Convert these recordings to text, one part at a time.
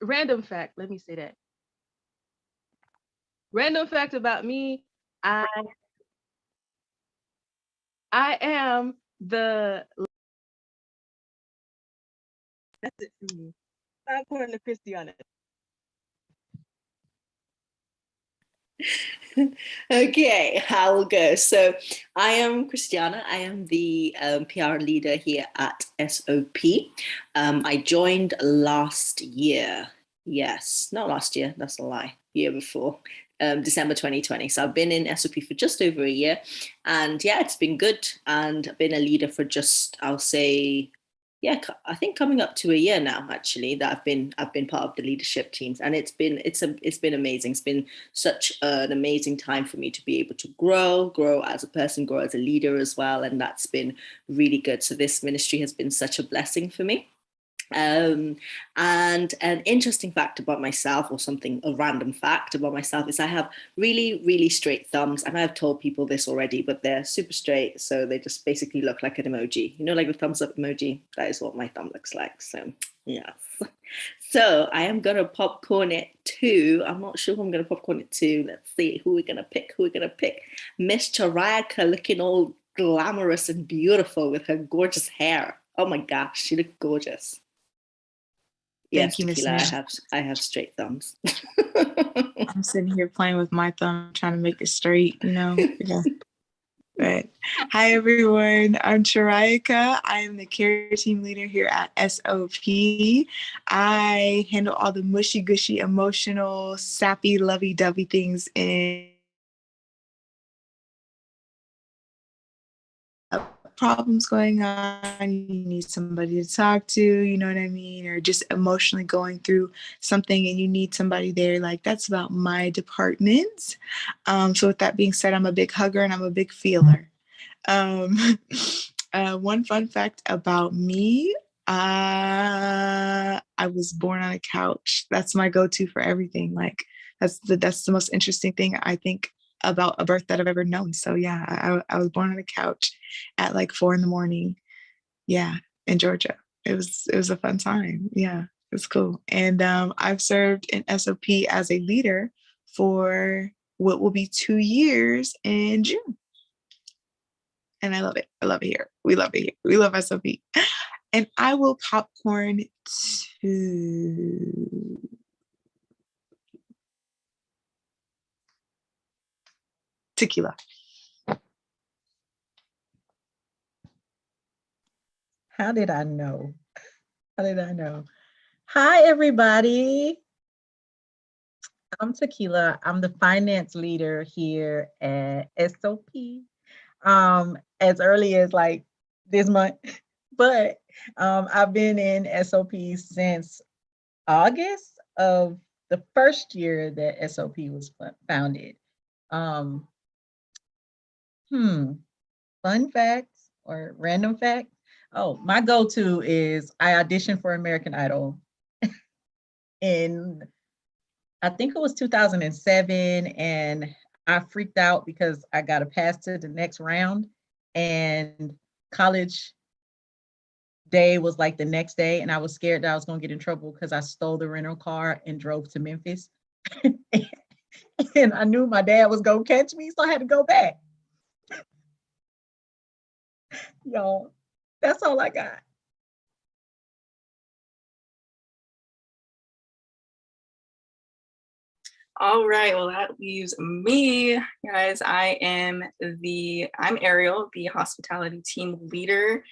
random fact, let me say that. Random fact about me, I I am the that's it for me. According to Christiana. Okay, I will go. So I am Christiana. I am the PR leader here at SOP. I joined last year. Yes, not last year. That's a lie. Year before. December 2020. So I've been in SOP for just over a year. And yeah, it's been good. And I've been a leader for just, I'll say, yeah, I think coming up to a year now actually that I've been part of the leadership teams, and it's been amazing. It's been such an amazing time for me to be able to grow as a person, grow as a leader as well, and that's been really good. So this ministry has been such a blessing for me. Um, and an interesting fact about myself, or something, a random fact about myself, is I have really, really straight thumbs. And I've told people this already, but they're super straight. So they just basically look like an emoji. You know, like the thumbs up emoji? That is what my thumb looks like. So, yes. So I am going to popcorn it to, I'm not sure who I'm going to popcorn it to. Let's see who we're going to pick. Who we're going to pick. Miss Chariaka, looking all glamorous and beautiful with her gorgeous hair. Oh my gosh, she looked gorgeous. Yes, Thank you, Miss Tequila. Michelle. I have straight thumbs. I'm sitting here playing with my thumb, trying to make it straight, you know. Yeah. But hi everyone, I'm Chariaka. I am the care team leader here at SOP. I handle all the mushy gushy, emotional, sappy, lovey dovey things in problems going on, you need somebody to talk to, you know what I mean, or just emotionally going through something and you need somebody there, like that's about my department. So with that being said, I'm a big hugger and I'm a big feeler. Um, one fun fact about me, I was born on a couch. That's my go-to for everything. Like that's the most interesting thing I think about a birth that I've ever known. So yeah, I was born on a couch at like 4 in the morning. Yeah, in Georgia. It was a fun time. Yeah, it's cool. And I've served in SOP as a leader for what will be 2 years in June. And I love it. I love it here. We love it here. We love SOP. And I will popcorn to tequila. How did I know? How did I know? Hi, everybody. I'm Tequila. I'm the finance leader here at SOP. As early as like this month, but I've been in SOP since August of the first year that SOP was founded. Um, Fun facts or random facts. Oh, my go-to is I auditioned for American Idol in, I think it was 2007, and I freaked out because I got a pass to the next round, and college day was like the next day, and I was scared that I was going to get in trouble because I stole the rental car and drove to Memphis. And I knew my dad was going to catch me, so I had to go back. Y'all, that's all I got. All right, well, that leaves me, guys. I'm Ariel, the hospitality team leader,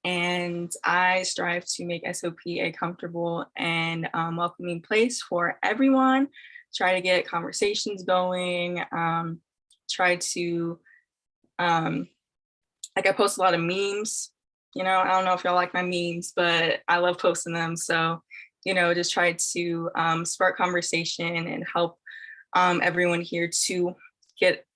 and I strive to make SOP a comfortable and welcoming place for everyone. Try to get conversations going, try to, like I post a lot of memes, you know, I don't know if y'all like my memes, but I love posting them. So, you know, just try to spark conversation and help everyone here to get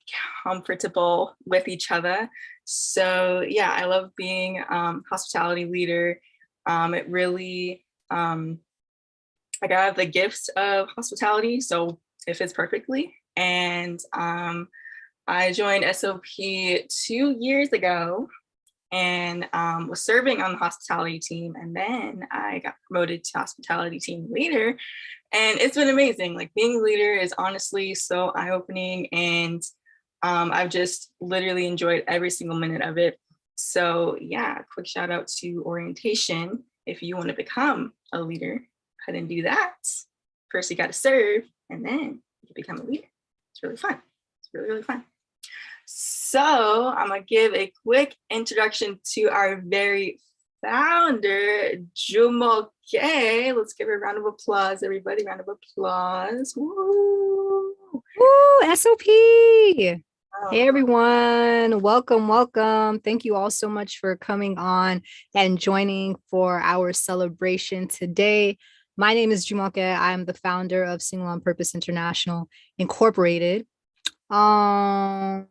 comfortable with each other. So yeah, I love being hospitality leader. It really, like I have the gifts of hospitality, so it fits perfectly. And I joined SOP 2 years ago, and was serving on the hospitality team. And then I got promoted to hospitality team leader. And it's been amazing. Like being a leader is honestly so eye-opening. And I've just literally enjoyed every single minute of it. So yeah, quick shout out to orientation. If you want to become a leader, go ahead and do that. First, you got to serve, and then you can become a leader. It's really fun. It's really, really fun. So I'm going to give a quick introduction to our very founder, Jumoke. Let's give her a round of applause, everybody. Round of applause. Woo! Woo, SOP. Hey everyone, welcome. Thank you all so much for coming on and joining for our celebration today. My name is Jumoke. I am the founder of Single on Purpose International Incorporated. What are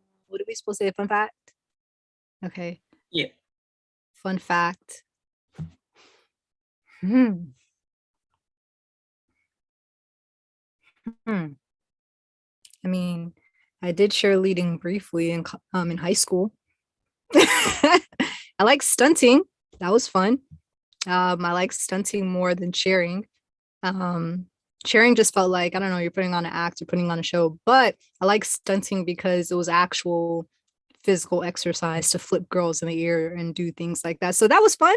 we supposed to say? Fun fact? Okay. Yeah. Fun fact. I mean, I did cheerleading briefly in high school. I like stunting. That was fun. I like stunting more than cheering. Cheering just felt like, I don't know, you're putting on an act, you're putting on a show, but I like stunting because it was actual physical exercise to flip girls in the air and do things like that. So that was fun.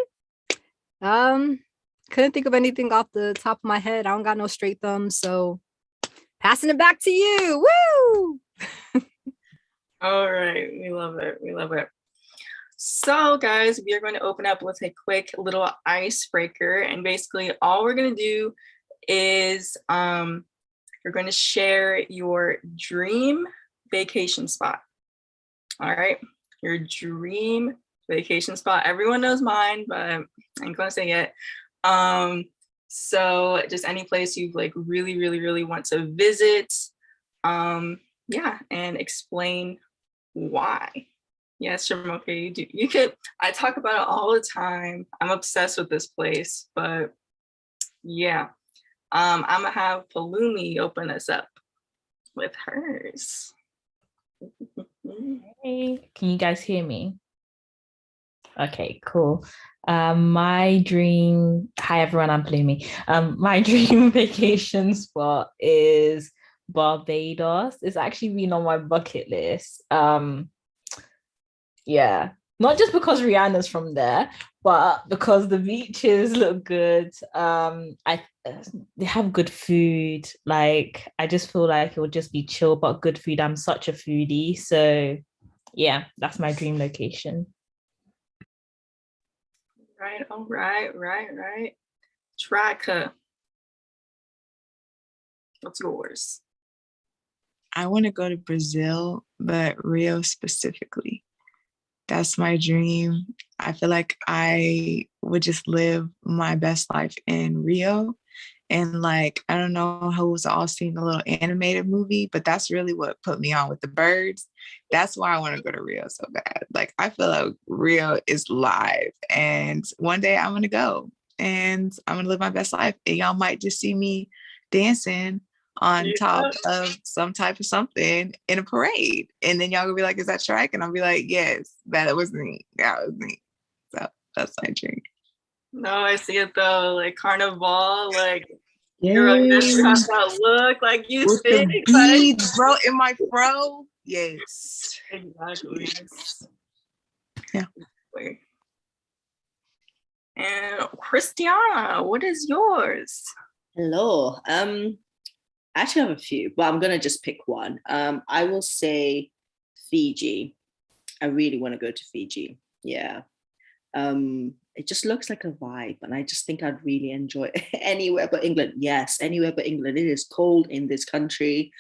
Couldn't think of anything off the top of my head. I don't got no straight thumbs, so passing it back to you. Woo! All right, we love it. We love it. So guys, we are going to open up with a quick little icebreaker. And basically all we're going to do is you're going to share your dream vacation spot. All right, your dream vacation spot. Everyone knows mine, but I ain't going to say it. So just any place you like really, really, really want to visit. Yeah, and explain why. Yes, Shamoke, you could, I talk about it all the time. I'm obsessed with this place, but yeah. I'm gonna have Palumi open us up with hers. Hey, can you guys hear me? Okay, cool. My dream, hi everyone, I'm Palumi. My dream vacation spot is Barbados. It's actually been on my bucket list. Yeah, not just because Rihanna's from there, but because the beaches look good. They have good food. Like, I just feel like it would just be chill, but good food. I'm such a foodie, so yeah, that's my dream location. Right, all right. Trika, what's yours? I want to go to Brazil, but Rio specifically. That's my dream. I feel like I would just live my best life in Rio. And like, I don't know who's all seen the little animated movie, but that's really what put me on with the birds. That's why I want to go to Rio so bad. Like, I feel like Rio is live, and one day I'm going to go and I'm going to live my best life. And y'all might just see me dancing on top of some type of something in a parade. And then y'all will be like, is that Shrek? And I'll be like, yes, that was me. That was me. So that's my dream. No, I see it though. Like Carnival, like Yes. you're like, you have that look, like you With think, the beads, bro, in my fro. Yes. Exactly. Yeah. And Christiana, what is yours? Hello. I actually have a few, but I'm gonna just pick one. I will say Fiji. I really want to go to Fiji. Yeah. It just looks like a vibe, and I just think I'd really enjoy it. Anywhere but England. Yes, anywhere but England. It is cold in this country,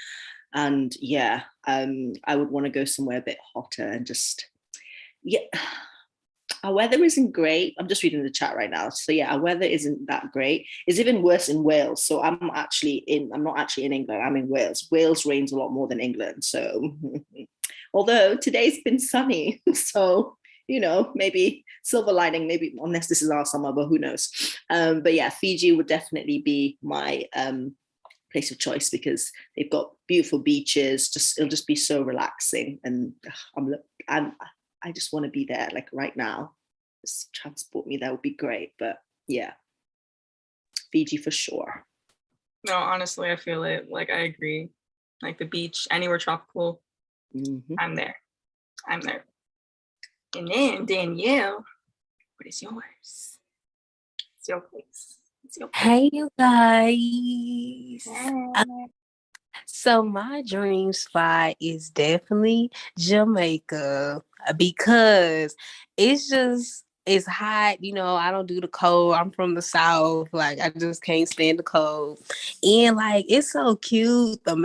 and yeah, I would want to go somewhere a bit hotter and just, yeah. Our weather isn't great. I'm just reading the chat right now. So yeah, our weather isn't that great. It's even worse in Wales. So I'm not actually in England. I'm in Wales. Wales rains a lot more than England. So although today's been sunny, so you know, maybe silver lining, maybe, unless this is our summer, but who knows. But yeah, Fiji would definitely be my place of choice because they've got beautiful beaches. It'll just be so relaxing, and I just want to be there, like right now. Just transport me, that would be great. But yeah, Fiji for sure. No, honestly, I feel it. Like, I agree. Like the beach, anywhere tropical, I'm there. I'm there. And then Danielle, what is yours? It's your place. It's your place. Hey, you guys. Hey. So my dream spot is definitely Jamaica because it's hot, I don't do the cold. I'm from the South. Like I just can't stand the cold. And like it's so cute. The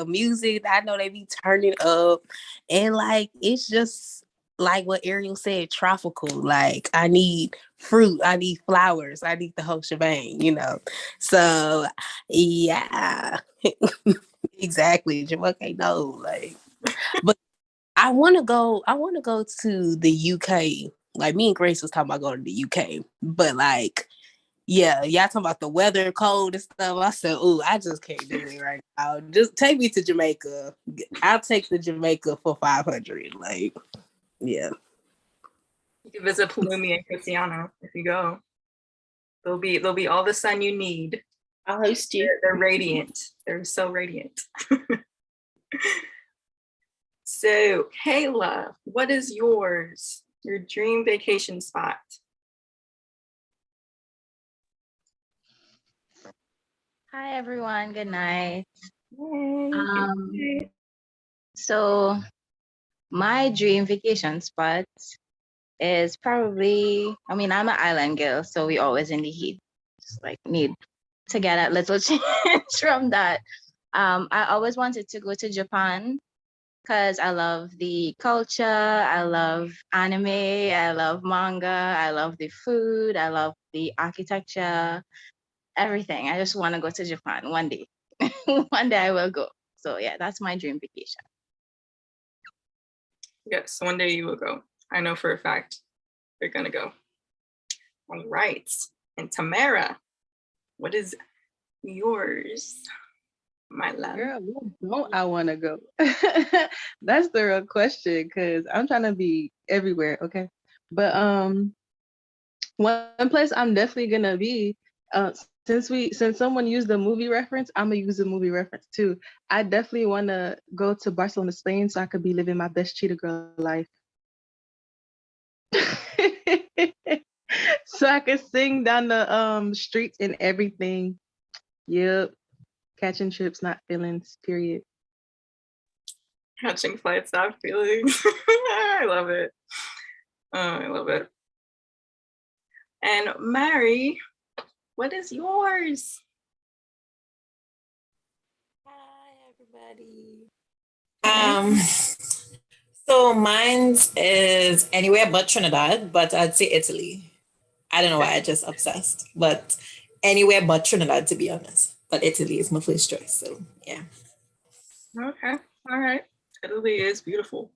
music, I know they be turning up. And like it's just like what Ariel said, tropical. Like I need fruit, I need flowers, I need the whole shebang. So yeah. Exactly. Jamaica, no, like, but I want to go to the UK. Like me and Grace was talking about going to the UK, but like, yeah, y'all talking about the weather, cold and stuff. I said, "Ooh, I just can't do it right now. Just take me to Jamaica. I'll take the Jamaica for 500." Like, yeah. You can visit Palumi and Christiana if you go. There'll be all the sun you need. I'll host you. They're radiant. They're so radiant. So, Kayla, what is yours? Your dream vacation spot? Hi everyone, good night. Hey. So my dream vacation spot is probably, I'm an island girl, so we always in the heat. Just like need to get a little change from that. I always wanted to go to Japan because I love the culture, I love anime, I love manga, I love the food, I love the architecture, everything. I just want to go to Japan one day. One day I will go. So yeah, that's my dream vacation. Yes, one day you will go. I know for a fact you're gonna go. All right. And Tamara, what is yours, my love? Girl, where don't I want to go? That's the real question because I'm trying to be everywhere. Okay, but one place I'm definitely gonna be. Since someone used the movie reference, I'm gonna use the movie reference too. I definitely want to go to Barcelona, Spain, so I could be living my best cheetah girl life. So I could sing down the streets and everything. Yep. Catching trips, not feelings, period. Catching flights, not feelings. I love it. Oh, I love it. And Mary, what is yours? Hi, everybody. So mine's is anywhere but Trinidad, but I'd say Italy. I don't know why I just obsessed, but anywhere but Trinidad, to be honest. But Italy is my first choice, so yeah. Okay, all right. Italy is beautiful.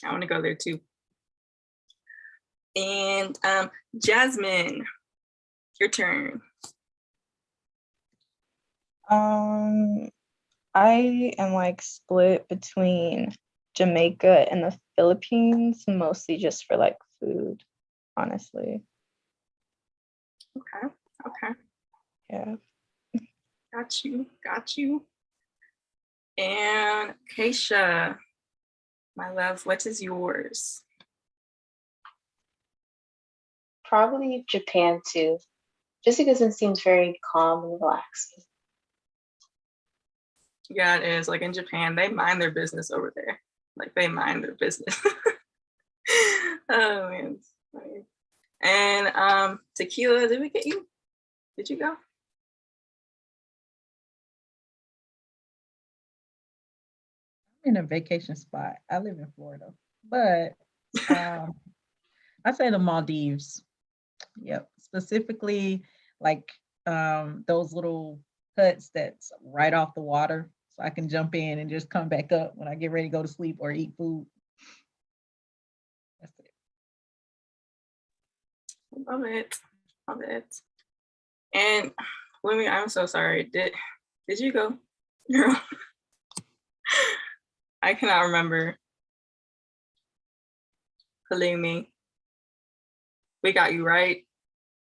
I want to go there too. And Jasmine, your turn. I am like split between Jamaica and the Philippines, mostly just for like food, honestly. Okay, okay. Yeah. Got you. And Keisha, my love, what is yours? Probably Japan too, just because it seems very calm and relaxing. Yeah, it is. Like in Japan, they mind their business over there. Like they mind their business. Oh man. And Tequila, did we get you? Did you go? I'm in a vacation spot. I live in Florida, but I say the Maldives. Yep, specifically like those little huts that's right off the water, so I can jump in and just come back up when I get ready to go to sleep or eat food. That's it. Love it. Love it. And Bloomy, I'm so sorry. Did you go, girl? I cannot remember. Halloumi. We got you, right?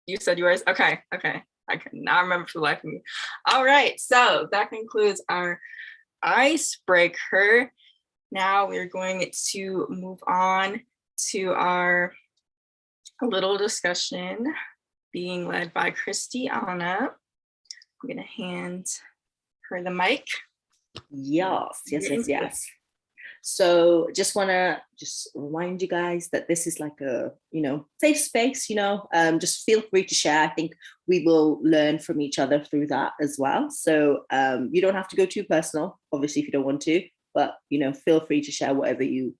You said yours? Okay. I cannot remember for the life of me. All right, so that concludes our icebreaker. Now we're going to move on to our little discussion being led by Christiana. I'm gonna hand her the mic. Yes. So just want to remind you guys that this is like a, safe space, just feel free to share. I think we will learn from each other through that as well. So you don't have to go too personal, obviously, if you don't want to, but, feel free to share whatever you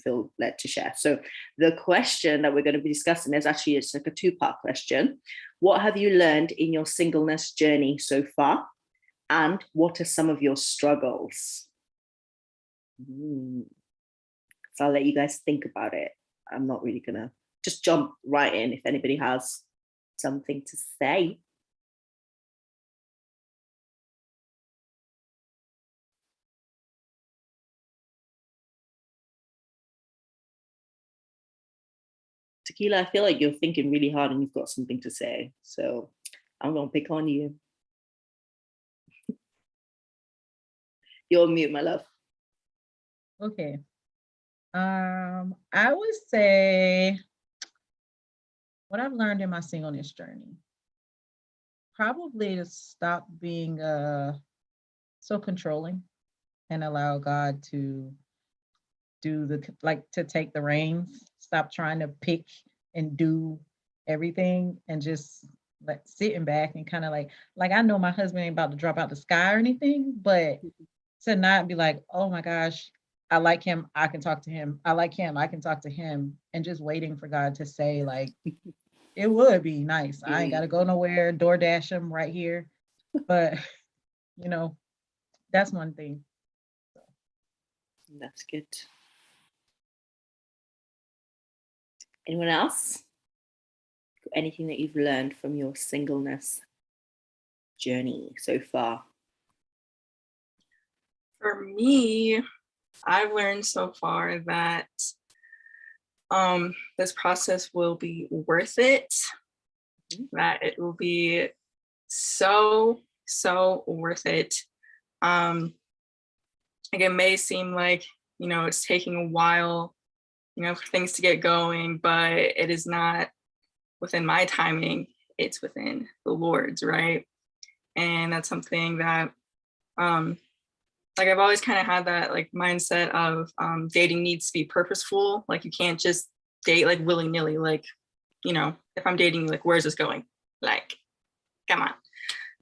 feel led to share. So the question that we're going to be discussing is actually, it's like a two-part question. What have you learned in your singleness journey so far? And what are some of your struggles? So I'll let you guys think about it. I'm not really gonna just jump right in if anybody has something to say. Tequila, I feel like you're thinking really hard and you've got something to say. So I'm gonna pick on you. You're on mute, my love. Okay. I would say what I've learned in my singleness journey, probably to stop being so controlling and allow God to do to take the reins, stop trying to pick and do everything and just sitting back and kind of like I know my husband ain't about to drop out the sky or anything, but to not be like, oh my gosh, I like him, I can talk to him. I like him, I can talk to him. And just waiting for God to say, like, it would be nice. I ain't got to go nowhere, DoorDash him right here. But, that's one thing. That's good. Anyone else? Anything that you've learned from your singleness journey so far? For me, I've learned so far that this process will be worth it, that it will be so worth it. Like, it may seem like, it's taking a while, for things to get going, but it is not within my timing, it's within the Lord's, right? And that's something that I've always kind of had that mindset of dating needs to be purposeful. Like, you can't just date willy-nilly. If I'm dating you, where's this going? Come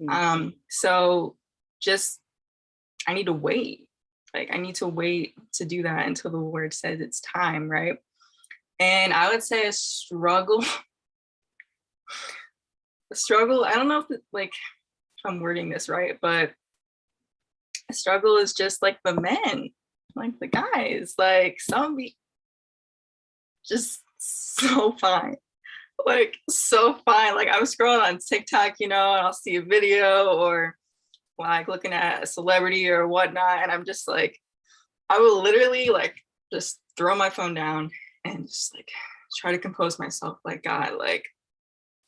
on. So just, I need to wait. I need to wait to do that until the Lord says it's time, right? And I would say a struggle, I don't know if I'm wording this right, but a struggle is just the men, the guys, some be just so fine. So fine. I'm scrolling on TikTok, and I'll see a video or looking at a celebrity or whatnot, and I'm just I will literally just throw my phone down and just try to compose myself. God,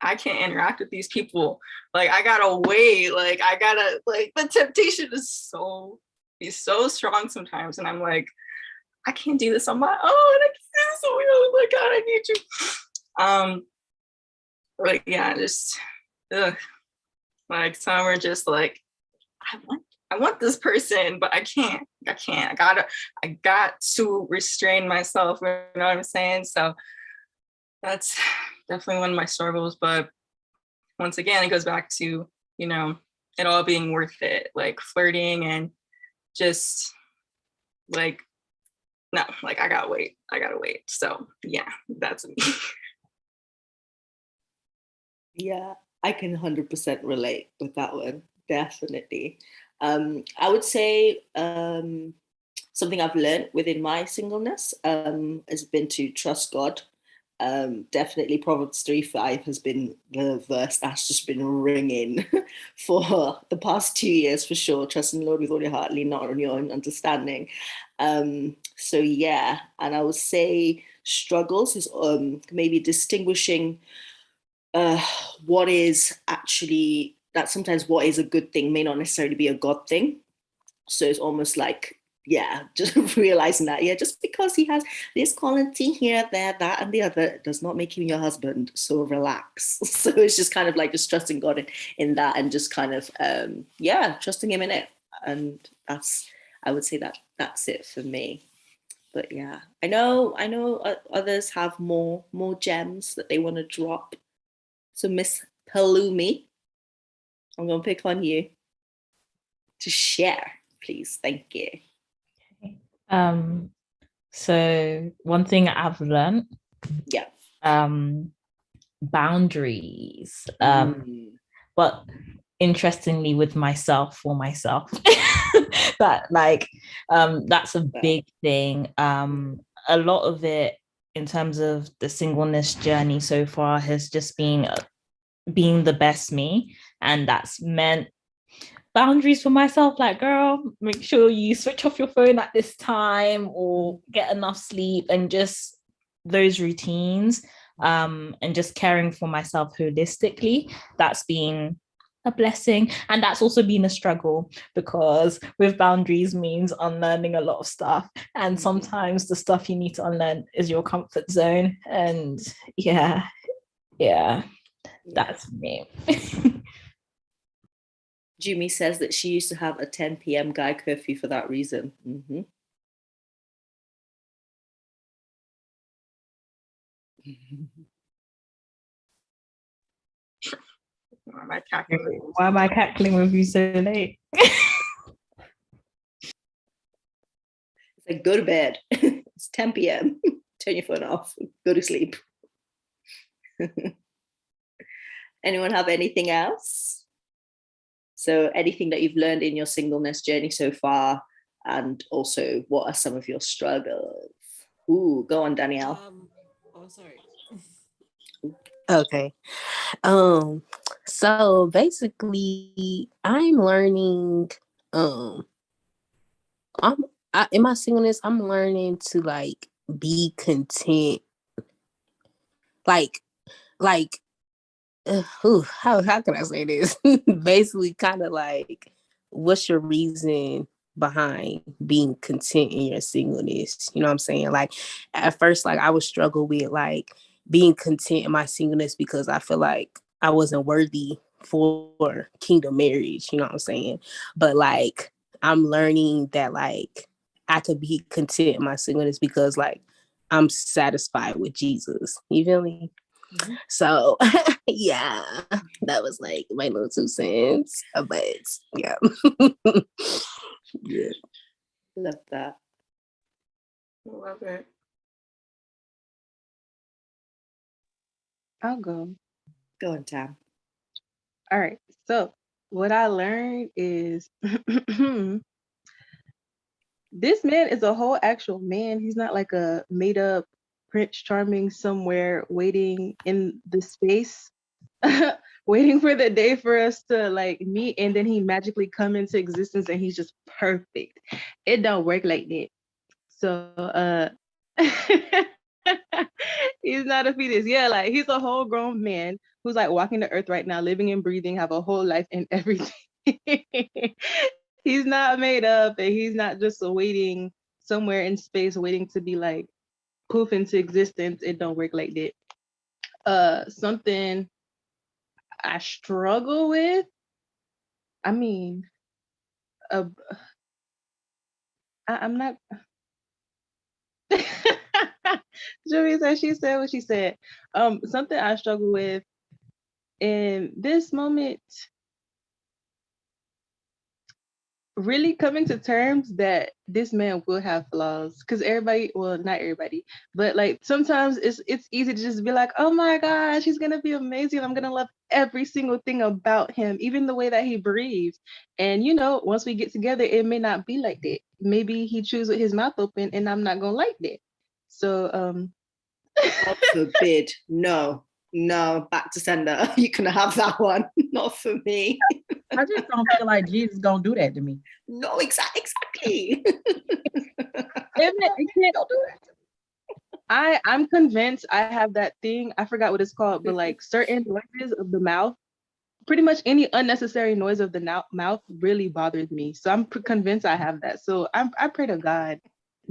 I can't interact with these people. I gotta wait. I gotta the temptation is so strong sometimes, and I'm I can't do this on my own. I can't do this on my own. God, I need you. Yeah, just some are just I want this person, but I can't. I got to restrain myself. You know what I'm saying? So that's definitely one of my struggles. But once again, it goes back to, it all being worth it, flirting and just no, I gotta wait. So yeah, that's me. Yeah, I can 100% relate with that one. Definitely. I would say something I've learned within my singleness has been to trust God. Definitely Proverbs 3:5 has been the verse that's just been ringing for the past 2 years for sure. Trust in the Lord with all your heart, lean not on your own understanding. So yeah, and I would say struggles is maybe distinguishing what is actually, that sometimes what is a good thing may not necessarily be a God thing. So it's almost like, yeah, just realizing that, yeah, just because he has this quality here, there, that, and the other does not make him your husband. So relax. So it's just kind of like just trusting God in that, and just kind of, trusting him in it. And I would say that's it for me. But yeah, I know others have more gems that they want to drop. So Miss Palumi, I'm going to pick on you to share, please. Thank you. So one thing I've learned, yeah, boundaries. But interestingly, with myself, for myself, that like that's a big thing. A lot of it in terms of the singleness journey so far has just been being the best me, and that's meant boundaries for myself, like, girl, make sure you switch off your phone at this time or get enough sleep, and just those routines, and just caring for myself holistically. That's been a blessing, and that's also been a struggle, because with boundaries means unlearning a lot of stuff, and sometimes the stuff you need to unlearn is your comfort zone. And yeah, that's me. Jimmy says that she used to have a 10 p.m. guy curfew for that reason. Mm-hmm. Why am I cackling with you so late? It's like, go to bed. It's 10 p.m. Turn your phone off. Go to sleep. Anyone have anything else? So anything that you've learned in your singleness journey so far, and also what are some of your struggles? Ooh, go on, Danielle. Sorry. Okay. So basically I'm learning, in my singleness, I'm learning to like be content. How can I say this? Basically, kind of like, what's your reason behind being content in your singleness? You know what I'm saying? Like, at first, like, I would struggle with like being content in my singleness because I feel like I wasn't worthy for kingdom marriage. You know what I'm saying? But like, I'm learning that like I could be content in my singleness because like I'm satisfied with Jesus. You feel me? Mm-hmm. So yeah, that was like my little 2 cents. But yeah. Yeah. Love that. Love it. I'll go. Go on, Tam. All right. So what I learned is this man is a whole actual man. He's not like a made up Prince Charming somewhere waiting in the space, waiting for the day for us to like meet, and then he magically come into existence and he's just perfect. It don't work like that. So he's not a fetus. Yeah, like he's a whole grown man who's like walking the earth right now, living and breathing, have a whole life and everything. He's not made up, and he's not just waiting somewhere in space, waiting to be like poof into existence. It don't work like that. Something I struggle with. I mean, I'm not. Julie said she said what she said. Something I struggle with in this moment, really coming to terms that this man will have flaws, because everybody, well, not everybody, but like sometimes it's easy to just be like, oh my gosh, he's gonna be amazing, I'm gonna love every single thing about him, even the way that he breathes. And you know, once we get together, it may not be like that. Maybe he chews with his mouth open and I'm not gonna like that. So God forbid. No, back to sender. You can have that one. Not for me. I just don't feel like Jesus gonna do that to me. No, exactly. He can't do it. I'm convinced I have that thing. I forgot what it's called, but like certain noises of the mouth, pretty much any unnecessary noise of the mouth really bothers me. So I'm convinced I have that. So I pray to God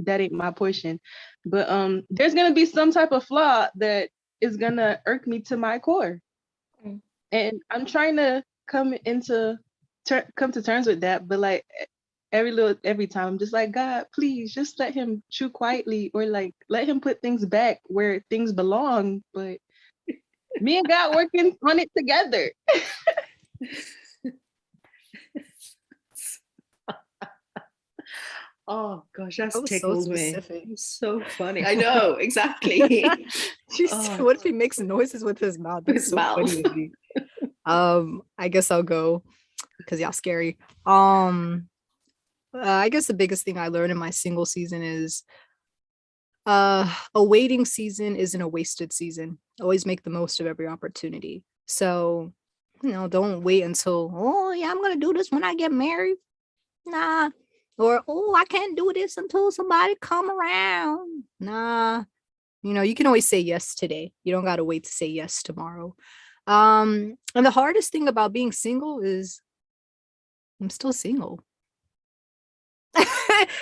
that ain't my portion. But there's gonna be some type of flaw that is gonna irk me to my core. Mm. And I'm trying to come to terms with that, but like every time I'm just like, God, please just let him chew quietly, or like let him put things back where things belong. But me and God working on it together. Oh gosh, that's That was so tickled me. specific. It's so funny. I know, exactly. She said, what if he makes noises with his mouth? That's His so mouth. funny to me. I guess I'll go because y'all scary. I guess the biggest thing I learned in my single season is a waiting season isn't a wasted season. Always make the most of every opportunity. So, don't wait until, oh yeah, I'm gonna do this when I get married. Nah. Or, oh, I can't do this until somebody come around. Nah. You can always say yes today. You don't gotta wait to say yes tomorrow. And the hardest thing about being single is I'm still single.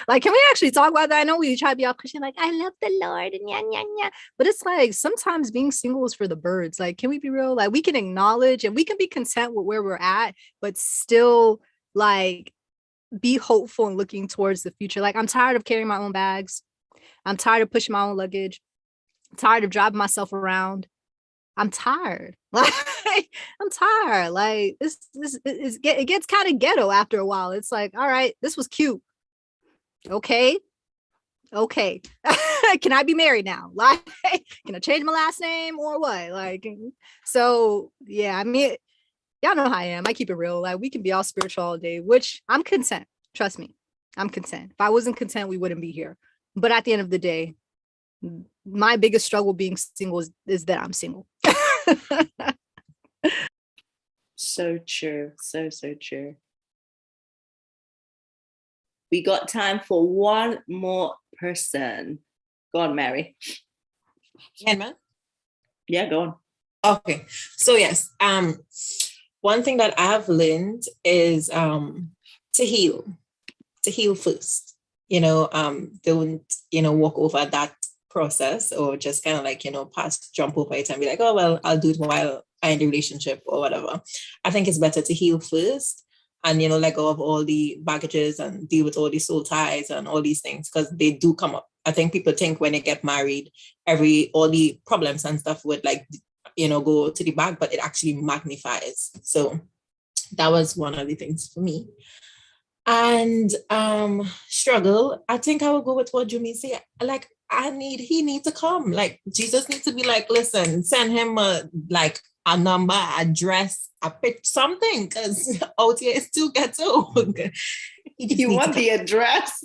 Like, can we actually talk about that? I know we try to be all Christian, like, I love the Lord and yeah. But it's like sometimes being single is for the birds. Like, can we be real? Like, we can acknowledge and we can be content with where we're at, but still like be hopeful and looking towards the future. Like, I'm tired of carrying my own bags. I'm tired of pushing my own luggage. I'm tired of driving myself around. I'm tired. Like, I'm tired. Like, it gets kind of ghetto after a while. It's like, all right, this was cute. Okay. Can I be married now? Like, can I change my last name or what? Like, so yeah, I mean, y'all know how I am. I keep it real. Like, we can be all spiritual all day, which I'm content. Trust me, I'm content. If I wasn't content, we wouldn't be here. But at the end of the day, my biggest struggle being single is that I'm single. So true. So true. We got time for one more person. Go on, Mary. Henman? Yeah, go on. Okay. So yes, one thing that I've learned is to heal first. Don't walk over that process or just kind of like jump over it and be like, oh well, I'll do it while I'm in the relationship or whatever. I think it's better to heal first and let go of all the baggages and deal with all the soul ties and all these things, because they do come up. I think people think when they get married, all the problems and stuff would go to the back, but it actually magnifies. So that was one of the things for me. And struggle, I think I would go with what Jumi said. Like, he needs to come. Like, Jesus needs to be like, listen, send him a number, address, a pitch, something, because out here is too ghetto. You want the address?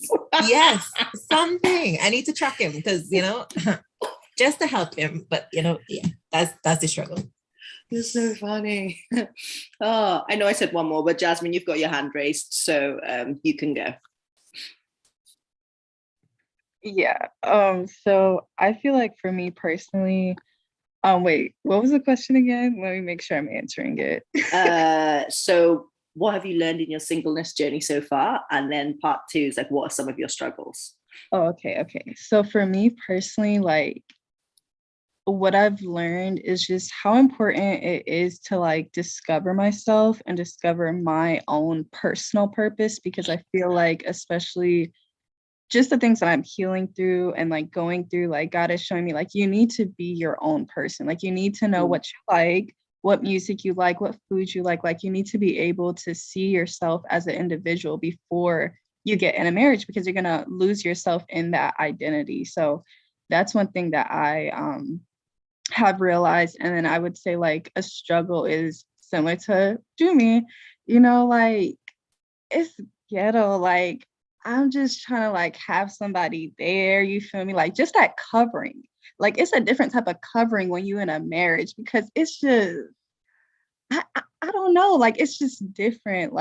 Yes, something. I need to track him because just to help him. But yeah, that's the struggle. You're so funny. Oh, I know I said one more, but Jasmine, you've got your hand raised, so you can go. Yeah. So I feel like for me personally, wait, what was the question again? Let me make sure I'm answering it. So what have you learned in your singleness journey so far? And then part 2 is like, what are some of your struggles? Oh, okay. So for me personally, like, what I've learned is just how important it is to discover myself and discover my own personal purpose, because I feel like, especially just the things that I'm healing through and going through, God is showing me you need to be your own person. You need to know what you like, what music you like, what food you like. You need to be able to see yourself as an individual before you get in a marriage, because you're going to lose yourself in that identity. So that's one thing that I have realized. And then I would say a struggle is similar to Jumi, it's ghetto. I'm just trying to have somebody there, you feel me? Just that covering. It's a different type of covering when you're in a marriage, because it's just, I don't know, it's just different.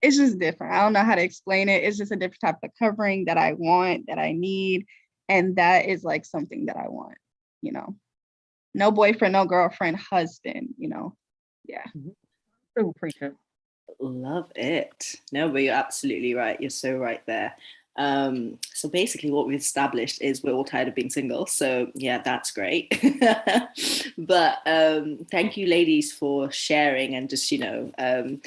It's just different. I don't know how to explain it. It's just a different type of covering that I want, that I need. And that is like something that I want, you know. No boyfriend, no girlfriend, husband, you know. Yeah. True preacher. Love it. No, but you're absolutely right. You're so right there. So basically what we've established is we're all tired of being single. So yeah, that's great. But thank you ladies for sharing and just, I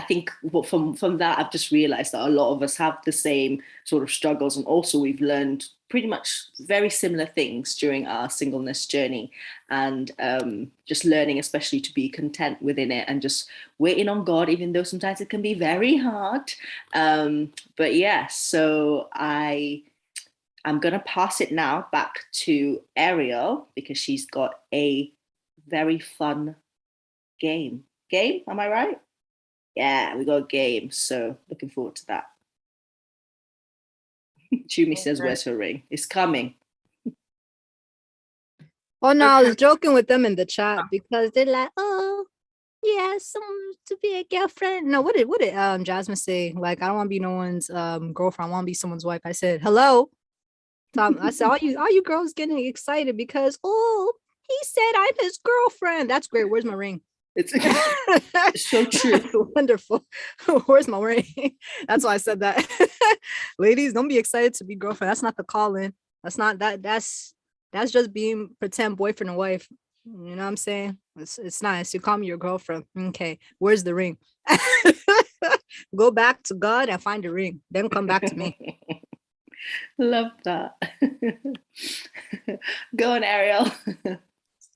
think from that, I've just realized that a lot of us have the same sort of struggles. And also we've learned pretty much very similar things during our singleness journey, and just learning especially to be content within it and just waiting on God, even though sometimes it can be very hard. But yeah, so I'm gonna pass it now back to Ariel because she's got a very fun game. Game, am I right? Yeah, we got a game, so looking forward to that. Chumi says, "Where's her ring?" It's coming. Oh no, I was joking with them in the chat because they're like, "Oh, yeah, someone to be a girlfriend." No, what did Jasmine say? Like, I don't want to be no one's girlfriend. I want to be someone's wife. I said, "Hello." I said, all you girls getting excited because he said I'm his girlfriend. That's great. Where's my ring? It's so true. Wonderful. Where's my ring? That's why I said that. Ladies, don't be excited to be girlfriend. That's not the calling. That's not that. That's just being pretend boyfriend and wife. You know what I'm saying? It's nice. You call me your girlfriend. Okay. Where's the ring? Go back to God and find the ring. Then come back to me. Love that. Go on, Ariel.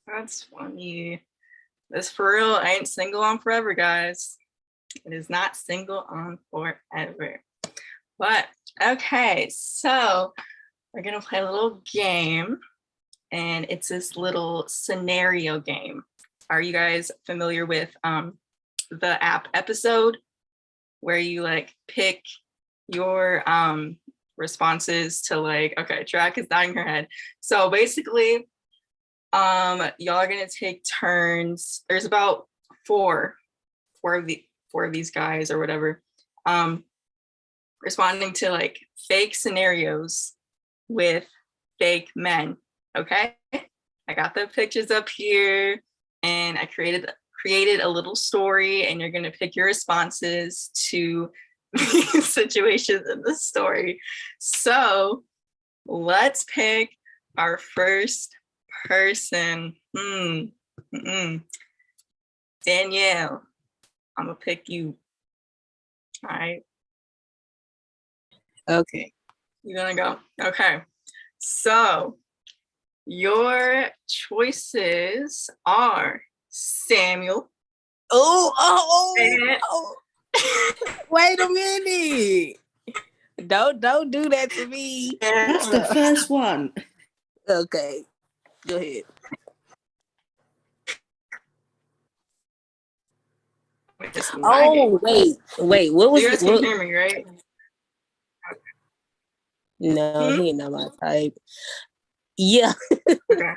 That's funny. This for real ain't single on forever, guys. It is not single on forever. But okay, so we're gonna play a little game, and it's this little scenario game. Are you guys familiar with the app Episode, where you like pick your responses to like, okay, track is dying your head. So basically, y'all are gonna take turns. There's about four of these guys or whatever, responding to like fake scenarios with fake men. Okay, I got the pictures up here, and I created a little story, and you're gonna pick your responses to the situations in the story. So let's pick our first person. Danielle, I'm gonna pick you. All right. Okay. You're gonna go. Okay. So your choices are Samuel. Oh. Wait a minute. Don't do that to me. That's the first one. Okay. Go ahead. Oh, wait. What was you guys can hear me, right? No, he ain't not my type. Yeah. Okay.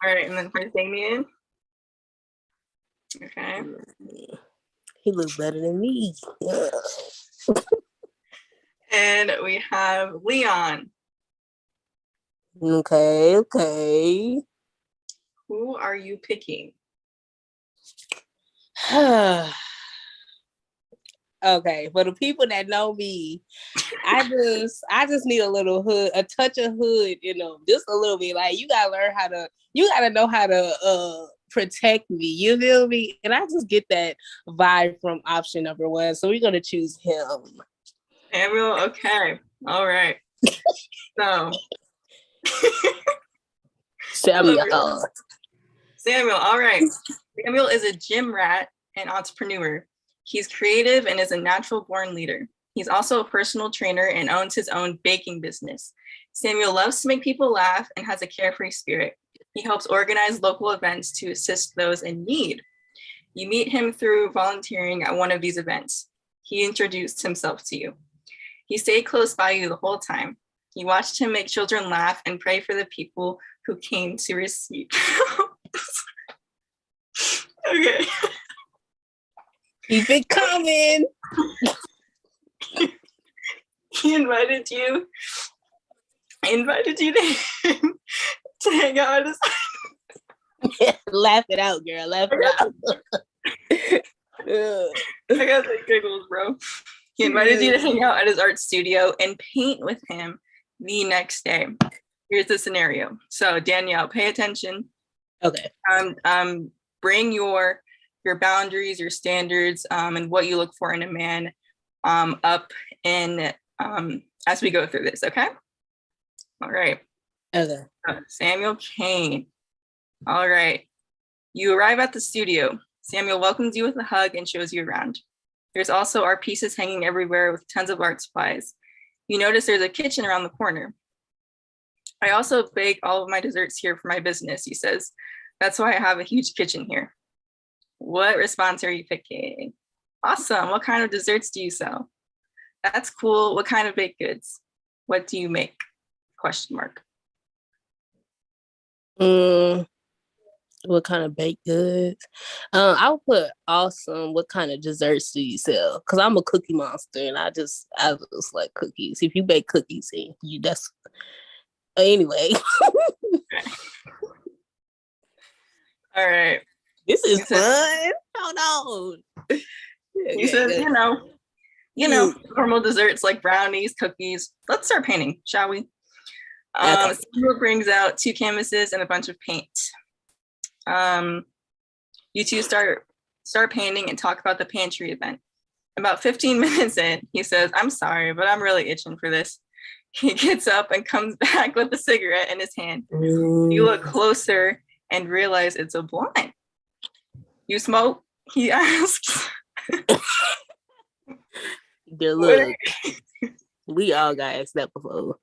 All right, and then for Damien. Okay. He looks better than me. Yeah. And we have Leon. Okay. Who are you picking? Okay, for the people that know me, I just need a little hood, a touch of hood, just a little bit. Like you gotta know how to protect me. You feel me? And I just get that vibe from option number one. So we're gonna choose him. Samuel, okay. All right. So Samuel, all right. Samuel is a gym rat and entrepreneur. He's creative and is a natural born leader. He's also a personal trainer and owns his own baking business. Samuel loves to make people laugh and has a carefree spirit. He helps organize local events to assist those in need. You meet him through volunteering at one of these events. He introduced himself to you. He stayed close by you the whole time. You watched him make children laugh and pray for the people who came to receive. Okay. Keep it coming. He invited you I invited you to hang out at his. Laugh it out, girl. Laugh it out. I got the giggles, bro. He invited you to hang out at his art studio and paint with him the next day. Here's the scenario. So Danielle, pay attention. Okay. Bring your boundaries, your standards, and what you look for in a man up in as we go through this, okay? All right. Okay. Samuel Kane. All right. You arrive at the studio. Samuel welcomes you with a hug and shows you around. There's also art pieces hanging everywhere with tons of art supplies. You notice there's a kitchen around the corner. I also bake all of my desserts here for my business, he says. That's why I have a huge kitchen here. What response are you picking? Awesome. What kind of desserts do you sell? That's cool. What kind of baked goods? What do you make? Question mark. What kind of baked goods? I would put awesome. What kind of desserts do you sell? Because I'm a cookie monster, and I just like cookies. If you bake cookies, that's anyway. All right. This is fun. Hold on. He says, normal desserts like brownies, cookies. Let's start painting, shall we? Samuel brings out 2 canvases and a bunch of paint. You two start painting and talk about the pantry event. About 15 minutes in, he says, I'm sorry, but I'm really itching for this. He gets up and comes back with a cigarette in his hand. You look closer and realize it's a blunt. You smoke? He asks. Look, we all got asked that before.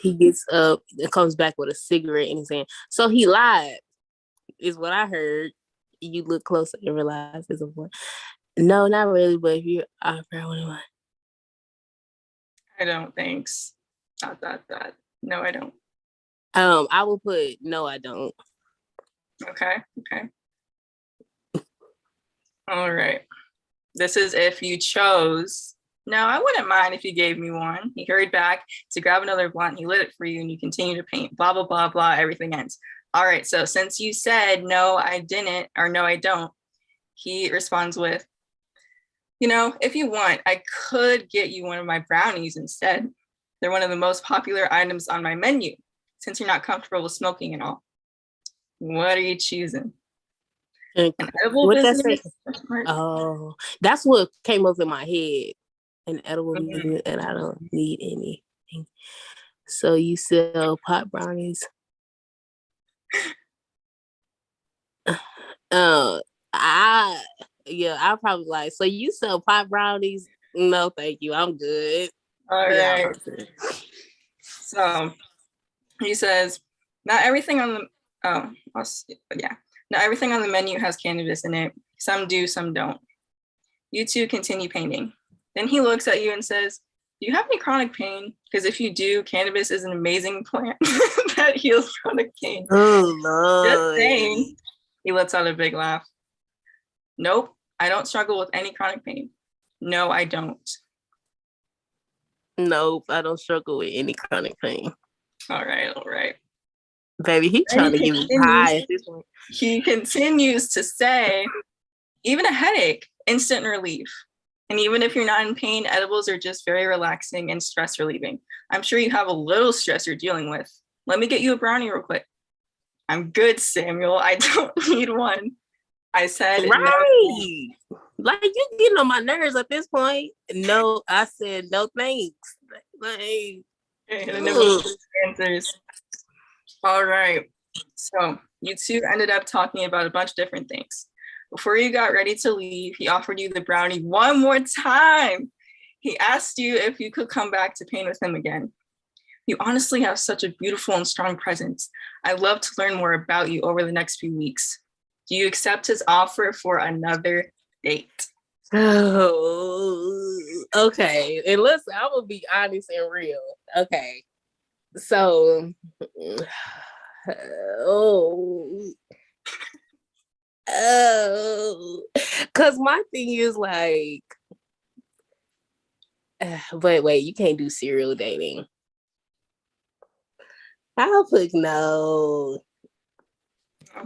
He gets up and comes back with a cigarette in his hand. So he lied, is what I heard. You look closer and realize it's a blunt. No, not really, but if you offer one. I don't think. No, I don't. I will put no, I don't. Okay. All right. This is if you chose. No, I wouldn't mind if you gave me one. He hurried back to grab another blunt. He lit it for you and you continue to paint. Blah, blah, blah, blah. Everything ends. All right. So since you said no, I didn't, or no, I don't, he responds with, if you want, I could get you one of my brownies instead. They're one of the most popular items on my menu, since you're not comfortable with smoking and all. What are you choosing? An edible business? Oh, that's what came up in my head. An edible business, and I don't need anything. So you sell pot brownies? I probably like. So you sell pot brownies? No, thank you. I'm good. All right. So he says, not everything on the not everything on the menu has cannabis in it. Some do, some don't. You two continue painting. Then he looks at you and says, do you have any chronic pain? Because if you do, cannabis is an amazing plant that heals chronic pain. Oh, Lord. Just saying. He lets out a big laugh. Nope, I don't struggle with any chronic pain. No, I don't. Nope, I don't struggle with any chronic pain. All right. Baby, he's trying to give me high at this point. He continues to say, even a headache, instant relief. And even if you're not in pain, edibles are just very relaxing and stress relieving. I'm sure you have a little stress you're dealing with. Let me get you a brownie real quick. I'm good, Samuel. I don't need one. I said, right. No. Like, you getting on my nerves at this point. No, I said, no thanks. Answers. All right. So you two ended up talking about a bunch of different things. Before you got ready to leave, he offered you the brownie one more time. He asked you if you could come back to paint with him again. You honestly have such a beautiful and strong presence. I'd love to learn more about you over the next few weeks. Do you accept his offer for another date? Oh, okay. And listen, I'm gonna be honest and real. Okay. So, because my thing is like, but wait, you can't do serial dating. I'll put no.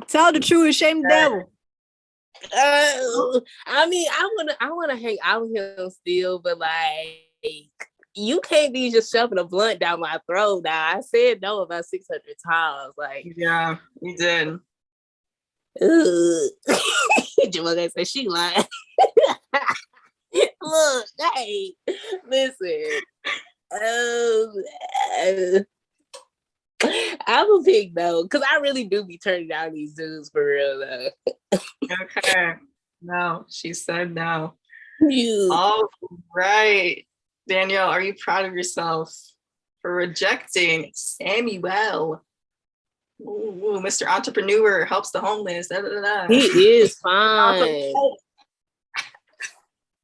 Tell the truth, shame the devil. I mean, I wanna hang out with him still, but like, you can't be just shoving a blunt down my throat. Now I said no about 600 times. Like, Yeah, you did. Jamal said she lying. Look, hey, listen. I'm a pig though, because I really do be turning down these dudes for real though. Okay. No, she said no. You. All right. Danielle, are you proud of yourself for rejecting Samuel? Ooh, Mr. Entrepreneur helps the homeless. Da, da, da, da. He is fine.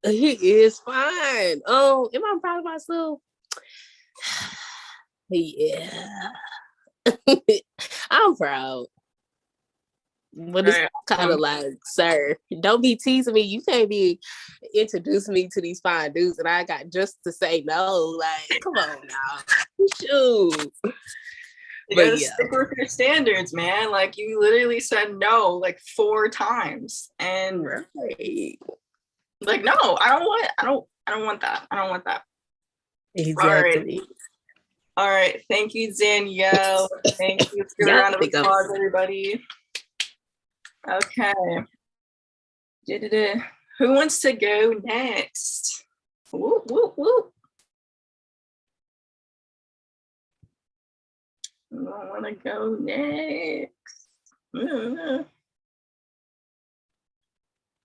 He is fine. Oh, am I proud of myself? Yeah. I'm proud. But it's kind of like, sir, don't be teasing me. You can't be introducing me to these fine dudes and I got just to say no. Like, come on now. Shoot. You gotta stick with your standards, man. Like, you literally said no like 4 times. And like, no, I don't want that. I don't want that. Exactly. All right. Thank you, Danielle. Thank you. Let's give a round of applause, everybody. Okay. Who wants to go next? Whoop, whoop, whoop. I want to go next.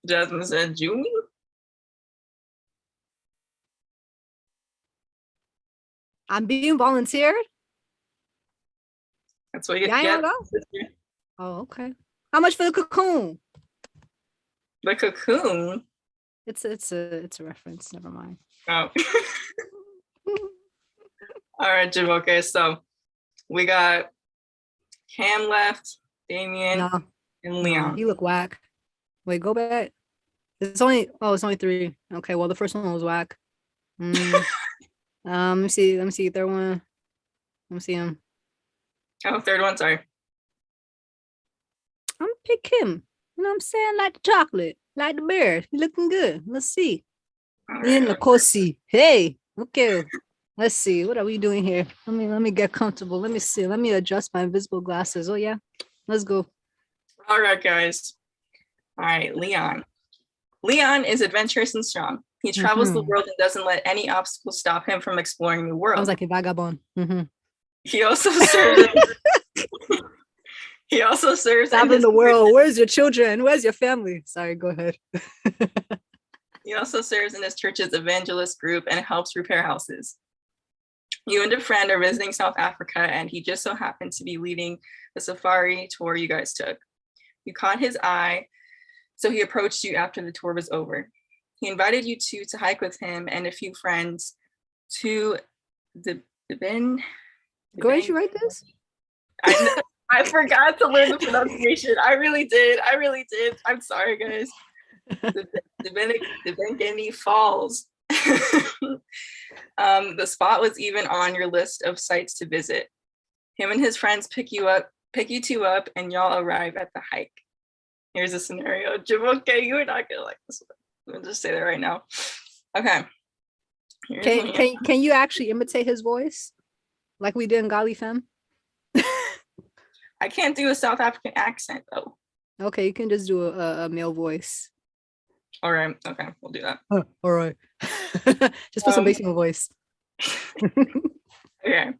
Jasmine said, Julie? I'm being volunteered. That's what you get. Oh, okay. How much for the cocoon? The cocoon? It's a reference. Never mind. Oh. All right, Jim. Okay, so we got Cam left, Damien, and Leon. You look whack. Wait, go back. It's only 3. Okay, well the first one was whack. Let me see. Third one. Let me see him. Oh, third one, sorry. I'm gonna pick him. You know what I'm saying? Like the chocolate, like the bear. He looking good. Let's see. In the Kosi. Hey, okay. Let's see. What are we doing here? Let me get comfortable. Let me see. Let me adjust my invisible glasses. Oh yeah. Let's go. All right, guys. All right, Leon. Leon is adventurous and strong. He travels the world and doesn't let any obstacles stop him from exploring the world. Sounds like a vagabond. He also serves. He also serves in the world. Where's your children? Where's your family? Sorry, go ahead. He also serves in his church's evangelist group and helps repair houses. You and a friend are visiting South Africa, and he just so happened to be leading the safari tour you guys took. You caught his eye, so he approached you after the tour was over. He invited you to hike with him and a few friends to the Ben. Go ahead, you write this? I forgot to learn the pronunciation. I really did. I'm sorry, guys. The Bengeni Falls. The spot was even on your list of sites to visit. Him and his friends pick you two up, and y'all arrive at the hike. Here's a scenario. Jim, okay, you're not gonna like this one. I'll just say that right now. Okay. Can you actually imitate his voice like we did in Gali Fem? I can't do a South African accent though. Okay, you can just do a male voice. All right. Okay, we'll do that. All right. Just put some bass in the voice. Okay.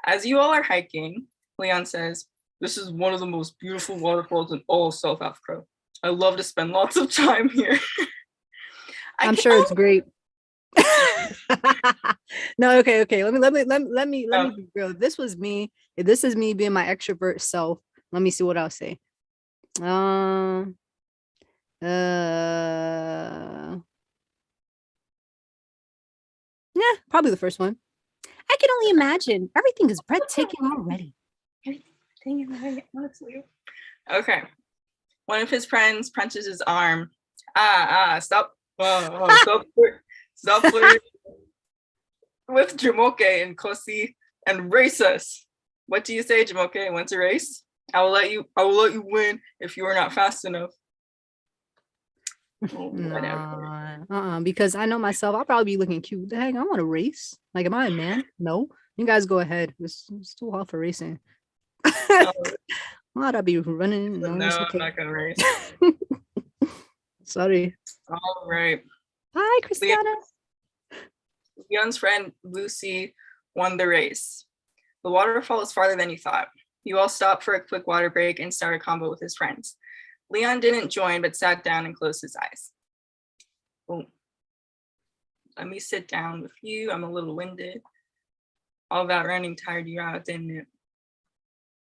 As you all are hiking, Leon says, "This is one of the most beautiful waterfalls in all of South Africa. I love to spend lots of time here." I'm sure it's great. No, okay. Let me be real. If this is me being my extrovert self, let me see what I'll say. Yeah, probably the first one. I can only imagine. Everything is breathtaking already. Okay. One of his friends punches his arm. Stop. Stop flirting with Jumoke and Kosi and race us. What do you say, Jamoke? Wants a race? I will let you win if you are not fast enough. Whatever. Nah, because I know myself, I'll probably be looking cute. What the heck? I want to race. Like, am I a man? No. You guys go ahead. It's too hot for racing. Why'd I be running? No, No, okay. I'm not gonna race. Sorry. All right. Hi, Christiana. Leon's friend Lucy won the race. The waterfall is farther than you thought. You all stopped for a quick water break and started a combo with his friends. Leon didn't join, but sat down and closed his eyes. Boom. Let me sit down with you. I'm a little winded. All that running tired you out, didn't it?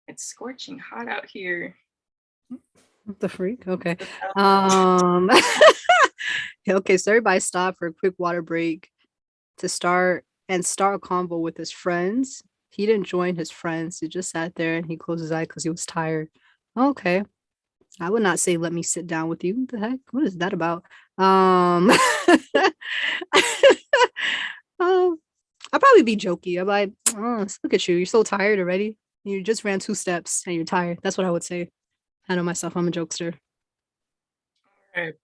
It's scorching hot out here. What the freak? Okay. Okay, so everybody stopped for a quick water break to start a convo with his friends. He didn't join his friends. He just sat there and he closed his eye because he was tired. Okay. I would not say let me sit down with you. What the heck? What is that about? I'll probably be jokey. I'm like, oh, look at you. You're so tired already. You just ran 2 steps and you're tired. That's what I would say. I know myself. I'm a jokester. All right.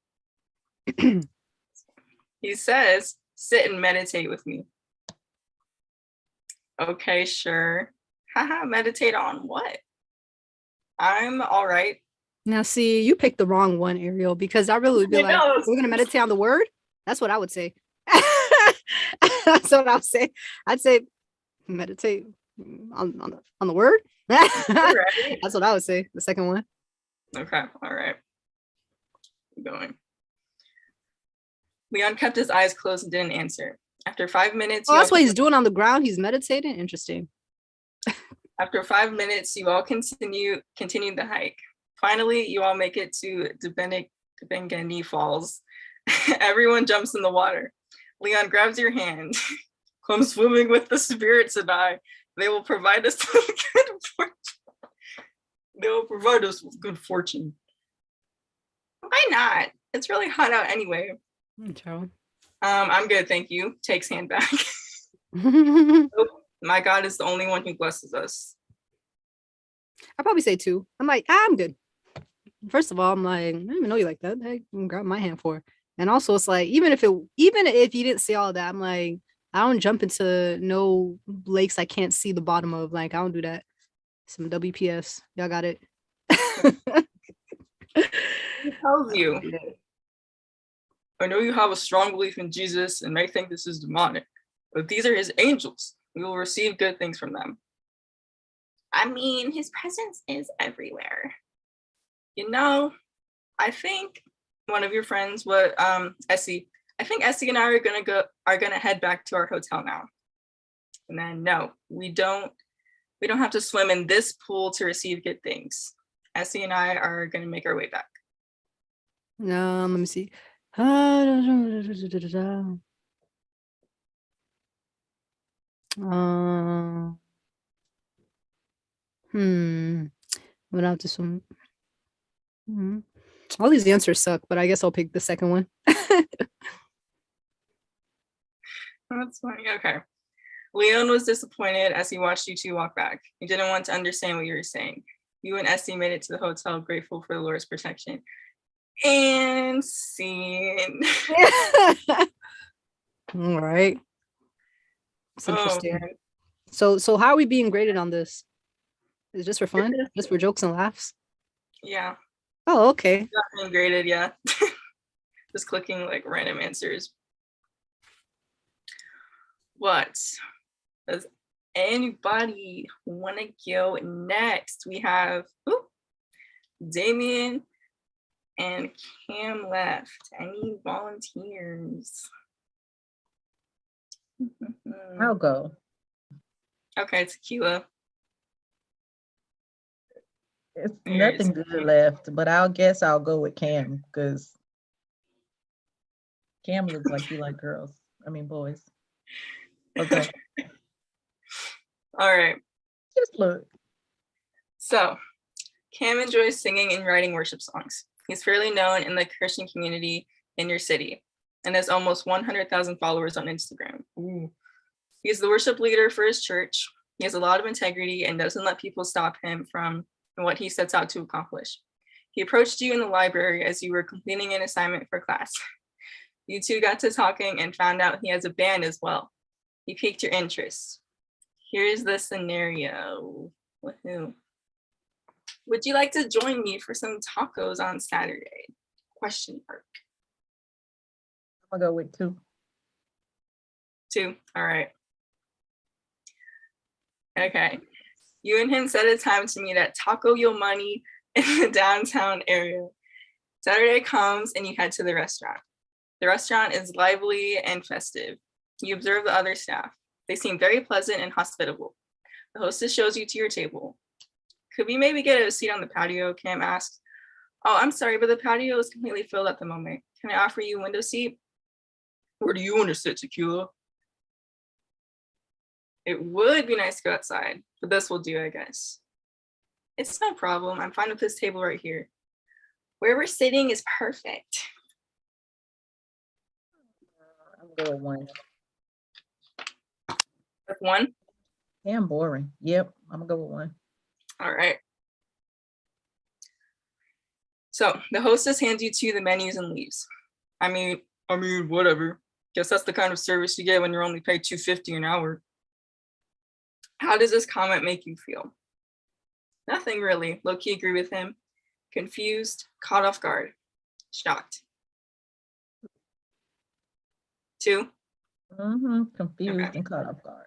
He says, sit and meditate with me. Okay, sure. Haha, meditate on what? I'm all right. Now, see, you picked the wrong one, Ariel, because I really would be like, we're going to meditate on the word? That's what I would say. That's what I would say. I'd say, meditate on the word? Right. That's what I would say, the second one. Okay, all right. Keep going. Leon kept his eyes closed and didn't answer. After 5 minutes... Oh, that's what he's doing on the ground? He's meditating? Interesting. After 5 minutes, you all continued the hike. Finally, you all make it to Debengani Falls. Everyone jumps in the water. Leon grabs your hand. Come swimming with the spirits and I. They will provide us with good fortune. They will provide us with good fortune. Why not? It's really hot out anyway. True. I'm good, thank you. Takes hand back. My God is the only one who blesses us. I'd probably say 2. I'm like, I'm good. First of all, I'm like, I didn't even know you like that. Hey, grab my hand for. And also, it's like, even if you didn't say all that, I'm like, I don't jump into no lakes I can't see the bottom of. Like, I don't do that. Some WPS. Y'all got it. Who tells you? I know you have a strong belief in Jesus and may think this is demonic, but these are his angels. We will receive good things from them. I mean, his presence is everywhere. You know, I think one of your friends, Essie, I think Essie and I are gonna head back to our hotel now. And then no, we don't have to swim in this pool to receive good things. Essie and I are gonna make our way back. Let me see. Went out to swim. All these answers suck, but I guess I'll pick the second one. That's funny. Okay. Leon was disappointed as he watched you two walk back. He didn't want to understand what you were saying. You and Essie made it to the hotel, grateful for the Lord's protection. And scene. All right. It's interesting. Oh, So how are we being graded on this? Is it just for fun? Just for jokes and laughs? yeah. Oh, okay. Not being graded, yeah. Just clicking like random answers. What? Does anybody want to go next? We have Damien and Cam left. Any volunteers? I'll go. Okay, Tequila. It's nothing good left, but I'll go with Cam because Cam looks like you like girls. I mean boys. Okay. All right. Just look. So, Cam enjoys singing and writing worship songs. He's fairly known in the Christian community in your city and has almost 100,000 followers on Instagram. Ooh. He's the worship leader for his church. He has a lot of integrity and doesn't let people stop him from what he sets out to accomplish. He approached you in the library as you were completing an assignment for class. You two got to talking and found out he has a band as well. He piqued your interest. Here's the scenario. Woohoo. Would you like to join me for some tacos on Saturday? Question mark. I'm gonna go with 2. 2. All right. Okay. You and him set a time to meet at Taco Yo Money in the downtown area. Saturday comes and you head to the restaurant. The restaurant is lively and festive. You observe the other staff. They seem very pleasant and hospitable. The hostess shows you to your table. Could we maybe get a seat on the patio? Cam asks. Oh, I'm sorry, but the patio is completely filled at the moment. Can I offer you a window seat? Where do you want to sit, Tequila? It would be nice to go outside, but this will do, I guess. It's no problem. I'm fine with this table right here. Where we're sitting is perfect. I'm gonna go with 1. With 1? Damn boring. Yep, I'm gonna go with 1. All right. So the hostess hands you 2 the menus and leaves. I mean, whatever. Guess that's the kind of service you get when you're only paid $2.50 an hour. How does this comment make you feel? Nothing really. Low-key agree with him. Confused, caught off guard, shocked. 2? Confused Okay. and caught off guard.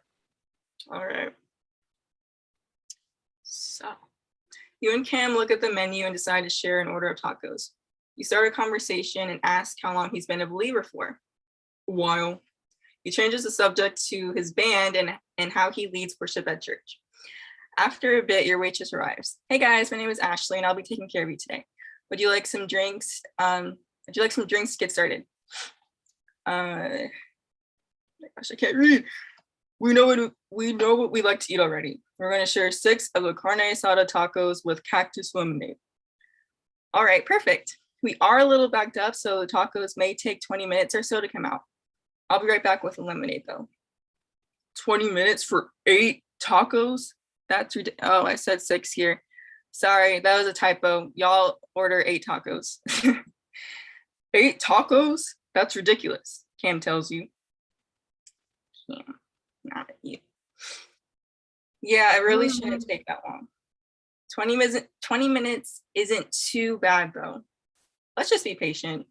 All right. So you and Cam look at the menu and decide to share an order of tacos. You start a conversation and ask how long he's been a believer for. A while. He changes the subject to his band and how he leads worship at church. After a bit, your waitress arrives. Hey guys, my name is Ashley and I'll be taking care of you today. Would you like some drinks? To get started? Gosh, I can't read. We know what we like to eat already. We're going to share 6 of the carne asada tacos with cactus lemonade. All right, perfect. We are a little backed up, so the tacos may take 20 minutes or so to come out. I'll be right back with the lemonade though. 20 minutes for 8 tacos? That's ridiculous. Oh, I said 6 here. Sorry, that was a typo. Y'all order 8 tacos. 8 tacos? That's ridiculous, Cam tells you. Cam, not at you. Yeah, it really shouldn't take that long. 20 minutes isn't too bad though. Let's just be patient.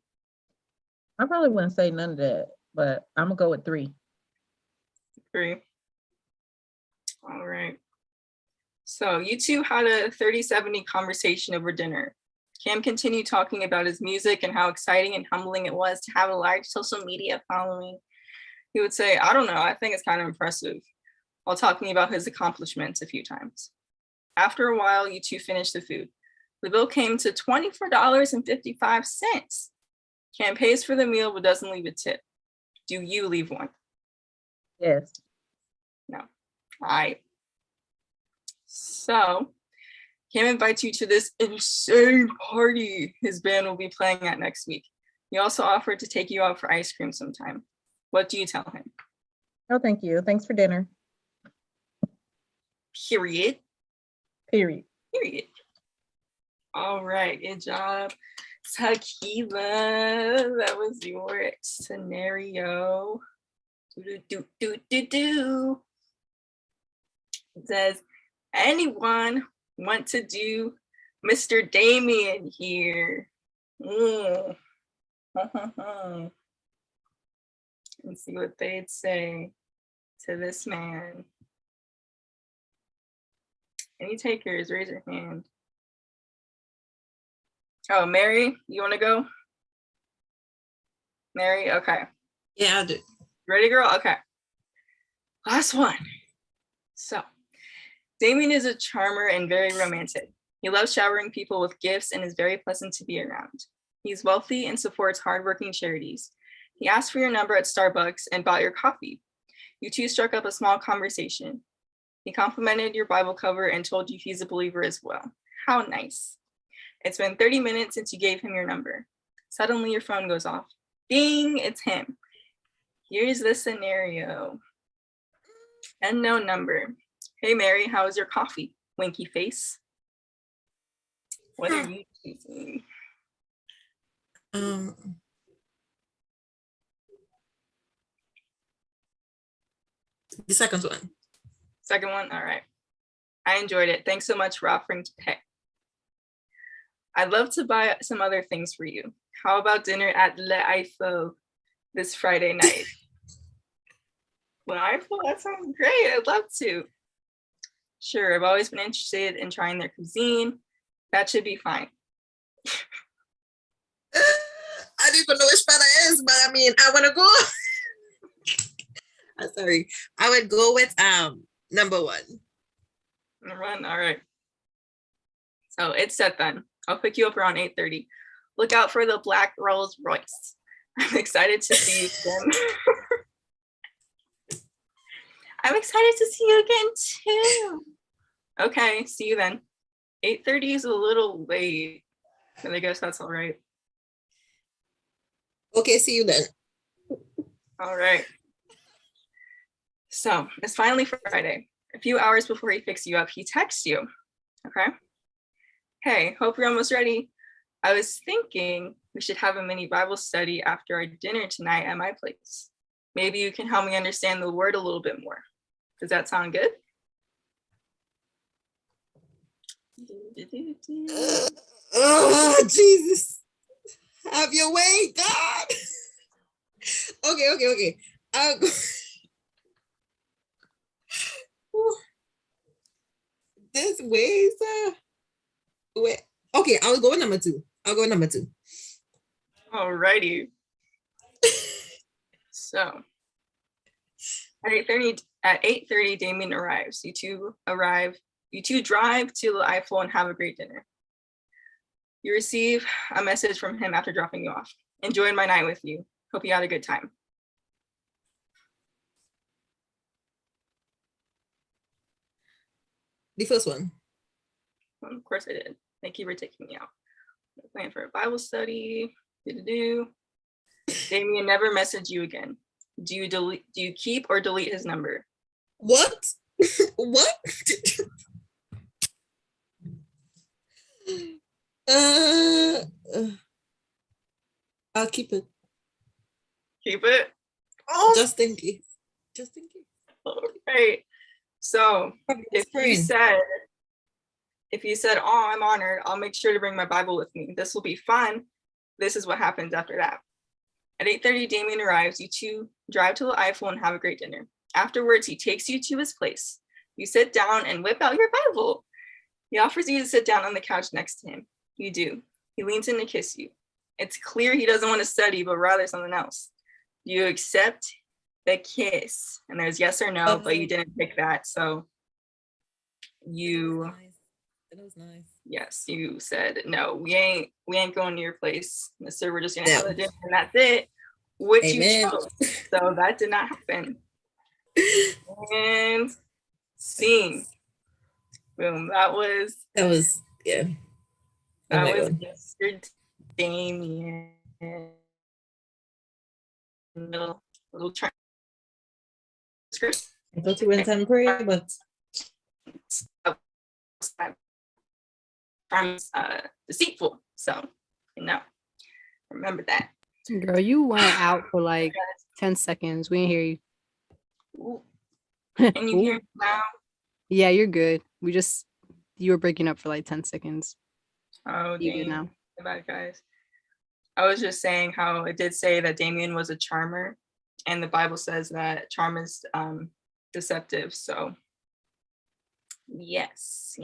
I probably wouldn't say none of that, but I'm gonna go with 3. 3. All right. So you two had a 30-70 conversation over dinner. Cam continued talking about his music and how exciting and humbling it was to have a large social media following. He would say, I don't know, I think it's kind of impressive, while talking about his accomplishments a few times. After a while, you two finished the food. The bill came to $24.55. Cam pays for the meal but doesn't leave a tip. Do you leave one? Yes. No. All right. So Cam invites you to this insane party his band will be playing at next week. He also offered to take you out for ice cream sometime. What do you tell him? No, thank you. Thanks for dinner. Period. Period. Period. All right, good job. Tequila, that was your scenario. Do. It says, anyone want to do Mr. Damien here? Let's see what they'd say to this man. Any takers? Raise your hand. Oh, Mary, you want to go? Mary, okay. Yeah, I'll do. Ready, girl? Okay. Last one. So, Damien is a charmer and very romantic. He loves showering people with gifts and is very pleasant to be around. He's wealthy and supports hardworking charities. He asked for your number at Starbucks and bought your coffee. You two struck up a small conversation. He complimented your Bible cover and told you he's a believer as well. How nice. It's been 30 minutes since you gave him your number. Suddenly your phone goes off. Ding, it's him. Here's the scenario. Unknown number. Hey Mary, how is your coffee? Winky face. What are you choosing? The second one. Second one? All right. I enjoyed it. Thanks so much for offering to pay. I'd love to buy some other things for you. How about dinner at Le Eiffel this Friday night? Le Eiffel? That sounds great. I'd love to. Sure, I've always been interested in trying their cuisine. That should be fine. I don't even know which part that is, but I mean, I want to go. I'm sorry. I would go with number one. Number one, all right. So it's set then. I'll pick you up around 8:30. Look out for the black Rolls Royce. I'm excited to see you again. I'm excited to see you again too. Okay, see you then. 8:30 is a little late, but I guess that's all right. Okay, see you then. All right. So it's finally Friday. A few hours before he picks you up, he texts you. Okay. Hey, hope you're almost ready. I was thinking we should have a mini Bible study after our dinner tonight at my place. Maybe you can help me understand the word a little bit more. Does that sound good? Oh, Jesus. Have your way, God. Okay. I'll go. This way, sir. Wait. Okay, I'll go with number two. Alrighty. So at 8:30, Damien arrives. You two drive to the Eiffel and have a great dinner. You receive a message from him after dropping you off. Enjoyed my night with you. Hope you had a good time. The first one. Well, of course I did. Thank you for taking me out. I'm planning for a Bible study. Damien never messaged you again. Do you keep or delete his number? What? What? I'll keep it. Keep it? Oh, Just in case. all right. So if you said, oh, I'm honored, I'll make sure to bring my Bible with me. This will be fun. This is what happens after that. At 8:30, Damien arrives. You two drive to the Eiffel and have a great dinner. Afterwards, he takes you to his place. You sit down and whip out your Bible. He offers you to sit down on the couch next to him. You do. He leans in to kiss you. It's clear he doesn't want to study, but rather something else. You accept the kiss. And there's yes or no, but you didn't pick that. So you... That was nice. Yes, you said no. We ain't going to your place, mister. We're just gonna have a dinner, and that's it. Which you chose. So that did not happen. And scene. Boom. That was yeah. That was Mr. Damien. Little transcript. I thought you went and pray, but deceitful. So, remember that. Girl, you went out for like 10 seconds. We didn't hear you. Ooh. Can you hear me now? Yeah, you're good. You were breaking up for like 10 seconds. Oh, you good now. Bad guys. I was just saying how it did say that Damien was a charmer, and the Bible says that charm is deceptive. So, yes.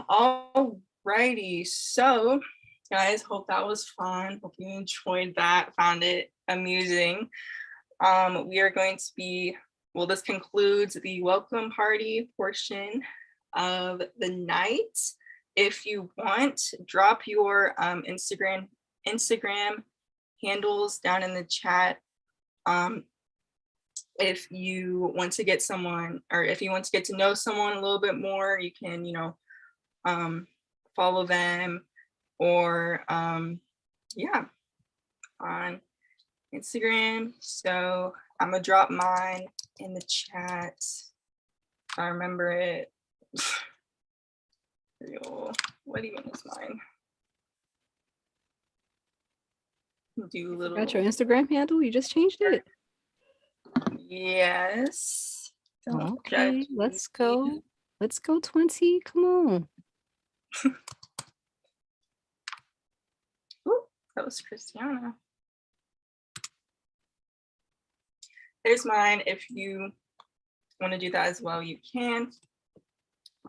Alrighty, so guys, hope that was fun. Hope you enjoyed that, found it amusing. We are going to be, this concludes the welcome party portion of the night. If you want, drop your Instagram handles down in the chat. If you want to get someone, or if you want to get to know someone a little bit more, you can, follow them, or on Instagram. So I'm gonna drop mine in the chat. If I remember it. What even is mine? Do a little. Got your Instagram handle? You just changed it. Yes. Don't Okay, judge let's me. go. Let's go 20. Come on. Ooh, that was Christiana. There's mine. If you want to do that as well, you can.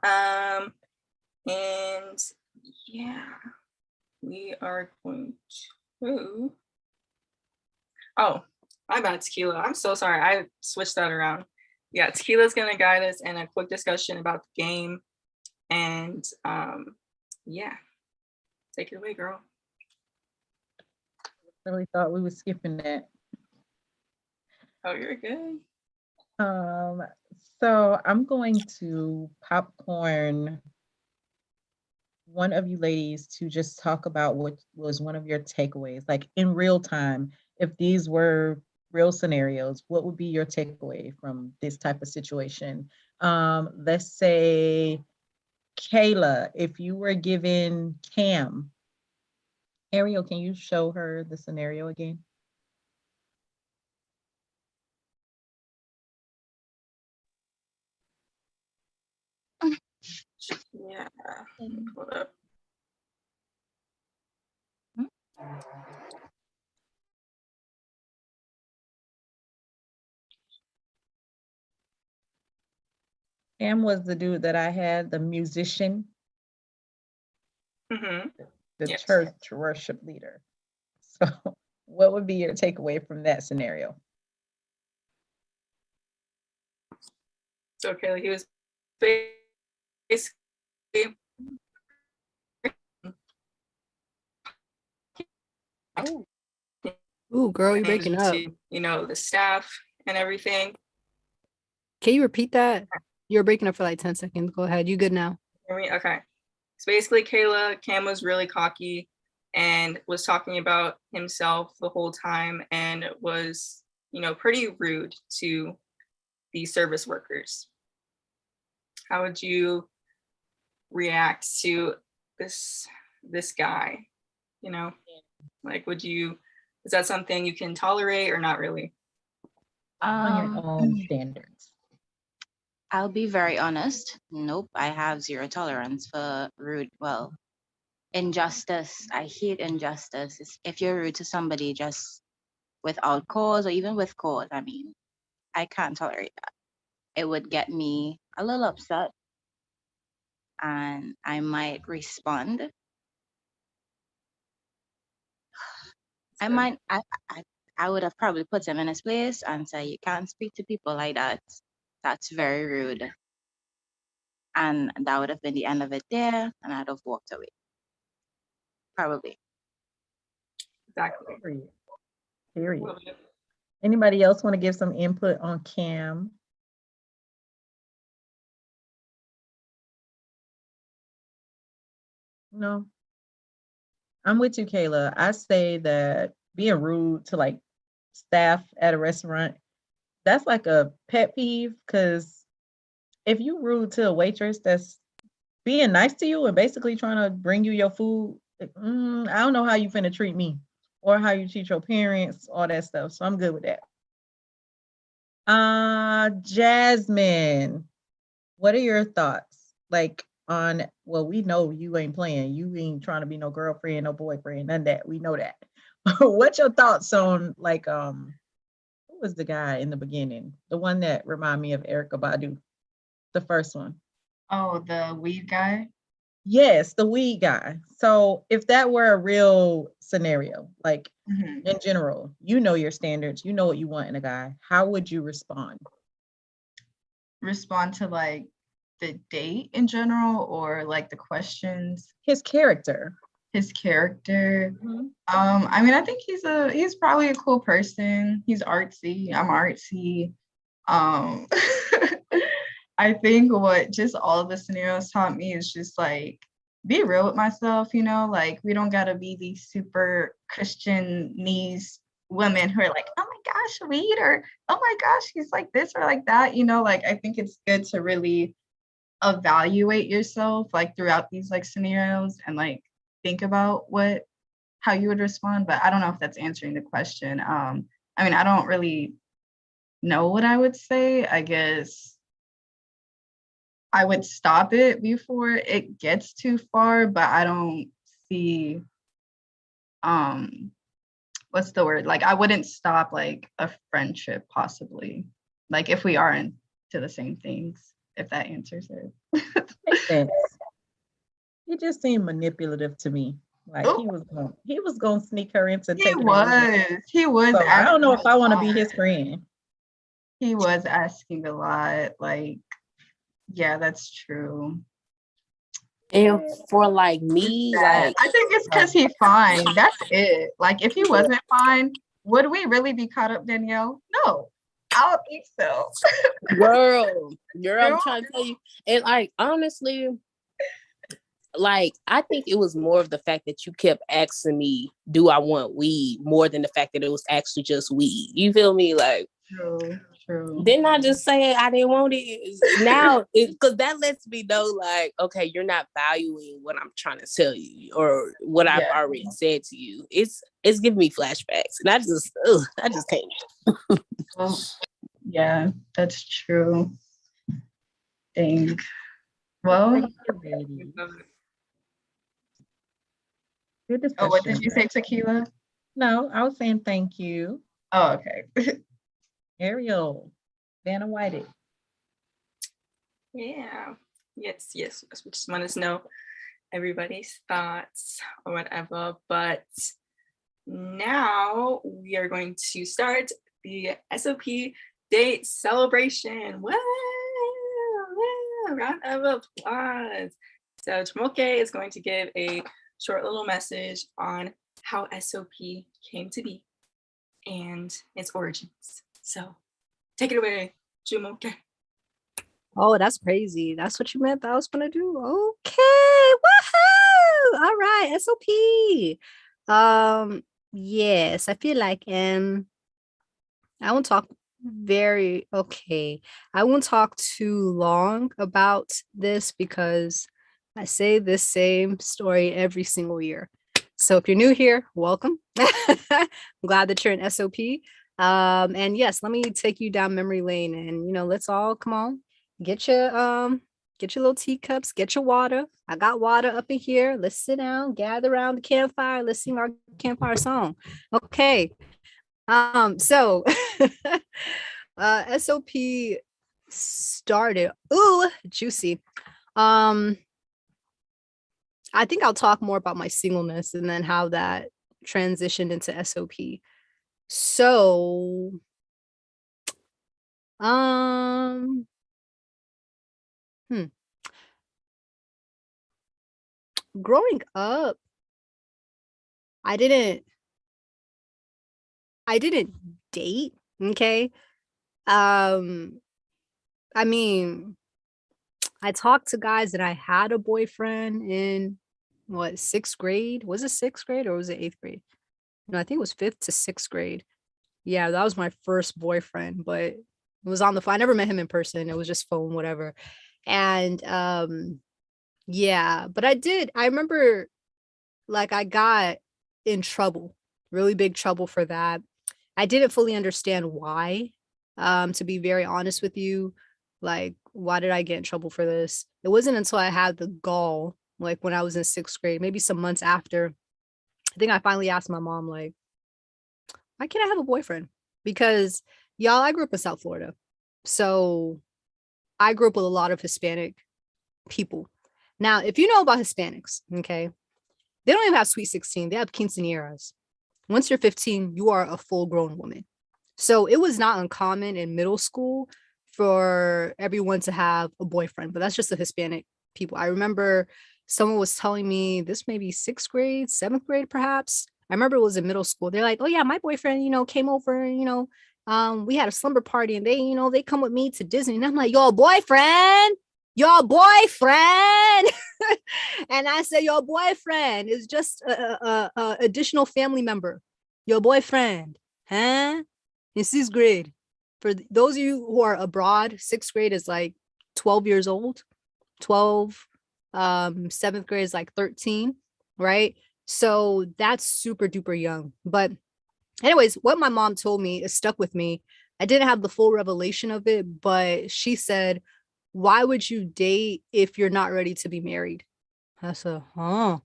And yeah, we are going to. Oh, my bad, Tequila. I'm so sorry. I switched that around. Yeah, Tequila's gonna guide us in a quick discussion about the game. And yeah, take it away, girl. Really thought we were skipping that. Oh, you're good. So I'm going to popcorn one of you ladies to just talk about what was one of your takeaways, like in real time. If these were real scenarios, what would be your takeaway from this type of situation? Let's say, Kayla, if you were given Cam, Ariel, can you show her the scenario again? Yeah. Hold up. Cam was the dude that I had, the musician, Mm-hmm. the Yes. church worship leader. So what would be your takeaway from that scenario? So Kayla, he was basically Ooh, girl, you're breaking up. to, the staff and everything. Can you repeat that? You're breaking up for like 10 seconds. Go ahead. You good now? Hear me? Okay. So basically, Cam was really cocky and was talking about himself the whole time and was, pretty rude to the service workers. How would you react to this guy? Like, is that something you can tolerate or not really? On your own standards. I'll be very honest. Nope, I have zero tolerance for injustice. I hate injustice. If you're rude to somebody just without cause or even with cause, I can't tolerate that. It would get me a little upset and I might respond. I would have probably put him in his place and say, you can't speak to people like that. That's very rude. And that would have been the end of it there, and I'd have walked away. Probably. Exactly. Period. Anybody else want to give some input on Cam? No. I'm with you, Kayla. I say that being rude to like staff at a restaurant, that's like a pet peeve, because if you rude to a waitress that's being nice to you and basically trying to bring you your food, I don't know how you finna treat me or how you treat your parents, all that stuff. So I'm good with that. Jasmine, what are your thoughts? Like on, well, we know you ain't playing. You ain't trying to be no girlfriend, no boyfriend, none of that. We know that. What's your thoughts on like who was the guy in the beginning? The one that reminded me of Erykah Badu, the first one. Oh, the weed guy? Yes, the weed guy. So if that were a real scenario, like in general, you know your standards, you know what you want in a guy, how would you respond? Respond to like the date in general or like the questions? His character. His character. I think he's probably a cool person. He's artsy. I'm artsy. I think what just all of the scenarios taught me is just like be real with myself, like we don't gotta be these super Christianese women who are like, oh my gosh, weed, or oh my gosh, he's like this or like that, you know, like I think it's good to really evaluate yourself like throughout these like scenarios and like think about how you would respond. But I don't know if that's answering the question. I mean, I don't really know what I would say. I guess I would stop it before it gets too far, but I don't see what's the word? Like I wouldn't stop like a friendship possibly. Like if we are into the same things, if that answers it. Makes sense. He just seemed manipulative to me. Like he was gonna sneak her into taking it. He was. So I don't know if I want to be his friend. He was asking a lot. Like, yeah, that's true. And for like me, like I think it's because he's fine. That's it. Like if he wasn't fine, would we really be caught up, Danielle? No, I don't think so. girl, I'm trying to tell you. And like honestly, like I think it was more of the fact that you kept asking me, do I want weed, more than the fact that it was actually just weed. You feel me? Like True. Didn't I just say I didn't want it? Now, because that lets me know, like, okay, you're not valuing what I'm trying to tell you or what I've already said to you. It's giving me flashbacks, and I just can't. Well, yeah, that's true. Dang. Well, good discussion. Oh, what did you say, Tequila? No, I was saying thank you. Oh, okay. Ariel, Vanna Whited. Yeah. Yes. We just want to know everybody's thoughts or whatever. But now we are going to start the SOP date celebration. Woo! Round of applause. So Tomoke is going to give a short little message on how SOP came to be and its origins. So take it away, Jumoke. Oh, that's crazy. That's what you meant that I was gonna do. Okay. Woohoo! All right, SOP. Yes, I feel like I won't talk I won't talk too long about this because I say this same story every single year. So if you're new here, welcome. I'm glad that you're in SOP. And yes, let me take you down memory lane and let's all come on, get your little teacups, get your water. I got water up in here. Let's sit down, gather around the campfire, let's sing our campfire song. Okay. So SOP started. Ooh, juicy. I think I'll talk more about my singleness and then how that transitioned into SOP. So, growing up, I didn't date, okay? I mean, I talked to guys that I had a boyfriend in sixth grade? Was it sixth grade or was it eighth grade? No, I think it was fifth to sixth grade. Yeah, that was my first boyfriend, but it was on the phone. I never met him in person. It was just phone, whatever. And yeah, but I remember like I got in trouble, really big trouble for that. I didn't fully understand why, to be very honest with you. Like, why did I get in trouble for this? It wasn't until I had the gall, like when I was in sixth grade, maybe some months after, I think I finally asked my mom, like, why can't I have a boyfriend? Because y'all, I grew up in South Florida. So I grew up with a lot of Hispanic people. Now, if you know about Hispanics, okay, they don't even have Sweet 16. They have quinceañeras. Once you're 15, you are a full-grown woman. So it was not uncommon in middle school for everyone to have a boyfriend, but that's just the Hispanic people. I remember someone was telling me this may be sixth grade, seventh grade, perhaps. I remember it was in middle school. They're like, oh yeah, my boyfriend, came over, we had a slumber party and they come with me to Disney. And I'm like, your boyfriend. And I say, your boyfriend is just a additional family member. Your boyfriend. huh? In 6th grade. For those of you who are abroad, 6th grade is like 12 years old. 12. 7th grade is like 13, right? So that's super duper young. But anyways, what my mom told me is stuck with me. I didn't have the full revelation of it, but she said, why would you date if you're not ready to be married? I said, huh.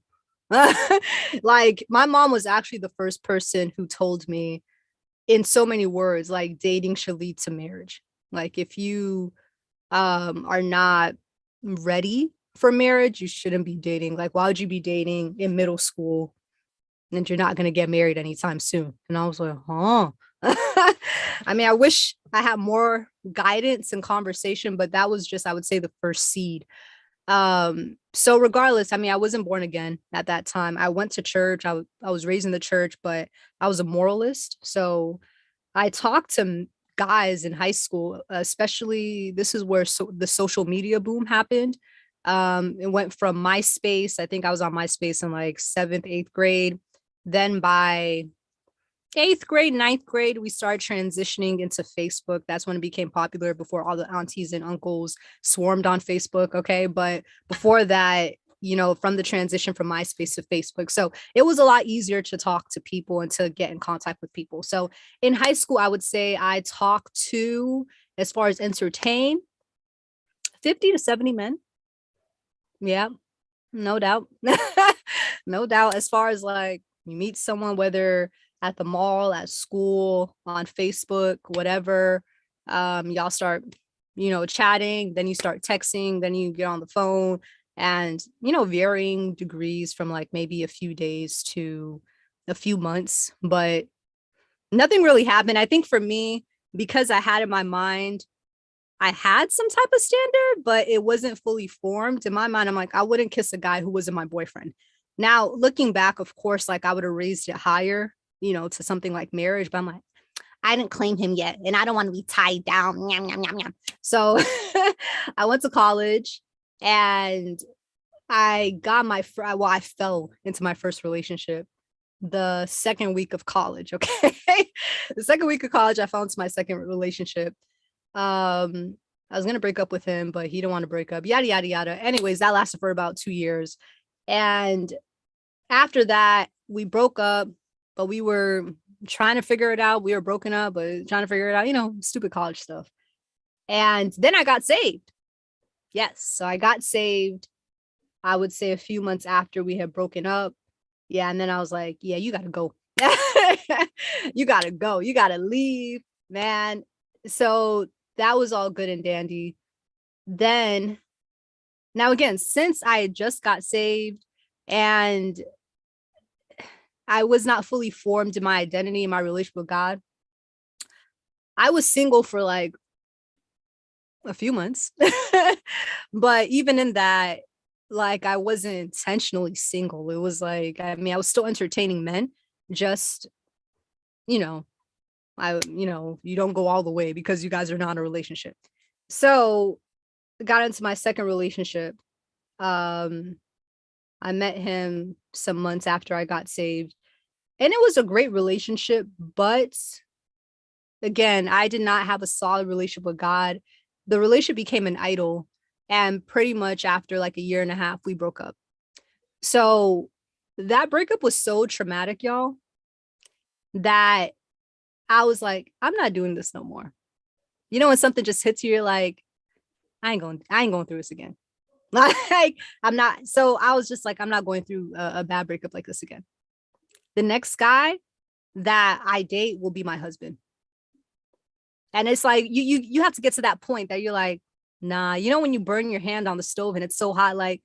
Like, my mom was actually the first person who told me in so many words, like, dating should lead to marriage. Like, if you are not ready for marriage, you shouldn't be dating. Like, why would you be dating in middle school and you're not going to get married anytime soon? And I was like, huh. I mean, I wish I had more guidance and conversation, but that was just, I would say, the first seed. So regardless, I mean, I wasn't born again at that time. I went to church. I was raised in the church, but I was a moralist. So I talked to guys in high school, especially this is where the social media boom happened. It went from MySpace. I think I was on MySpace in like 7th, 8th grade. Then by 8th grade, 9th grade, we started transitioning into Facebook. That's when it became popular, before all the aunties and uncles swarmed on Facebook. Okay. But before that, from the transition from MySpace to Facebook. So it was a lot easier to talk to people and to get in contact with people. So in high school, I would say I talked to, as far as entertain, 50 to 70 men. Yeah, no doubt. No doubt. As far as like, you meet someone, whether at the mall, at school, on Facebook, whatever, y'all start, chatting, then you start texting, then you get on the phone, and, varying degrees from like maybe a few days to a few months, but nothing really happened. I think for me, because I had in my mind, I had some type of standard, but it wasn't fully formed. In my mind, I'm like, I wouldn't kiss a guy who wasn't my boyfriend. Now, looking back, of course, like I would have raised it higher, to something like marriage, but I'm like, I didn't claim him yet, and I don't want to be tied down. Yum, yum, yum, yum. So I went to college, and I got I fell into my first relationship the second week of college. Okay. The second week of college, I fell into my second relationship. I was going to break up with him, but he didn't want to break up, yada, yada, yada. Anyways, that lasted for about 2 years. And after that, we broke up, but we were trying to figure it out. We were broken up, but trying to figure it out, stupid college stuff. And then I got saved. Yes. So I got saved, I would say a few months after we had broken up. Yeah. And then I was like, yeah, you got to go. You got to go. You got to leave, man. So that was all good and dandy. Then, now again, since I had just got saved and I was not fully formed in my identity and my relationship with God, I was single for like a few months. But even in that, like, I wasn't intentionally single. It was like, I mean, I was still entertaining men, just, you don't go all the way because you guys are not in a relationship. So got into my second relationship. I met him some months after I got saved, and it was a great relationship. But again, I did not have a solid relationship with God. The relationship became an idol. And pretty much after like a year and a half, we broke up. So that breakup was so traumatic, y'all, that I was like, I'm not doing this no more. When something just hits you, you're like, I ain't going through this again. Like, I'm not. So I was just like, I'm not going through a bad breakup like this again. The next guy that I date will be my husband. And it's like, you have to get to that point that you're like, nah, when you burn your hand on the stove and it's so hot, like,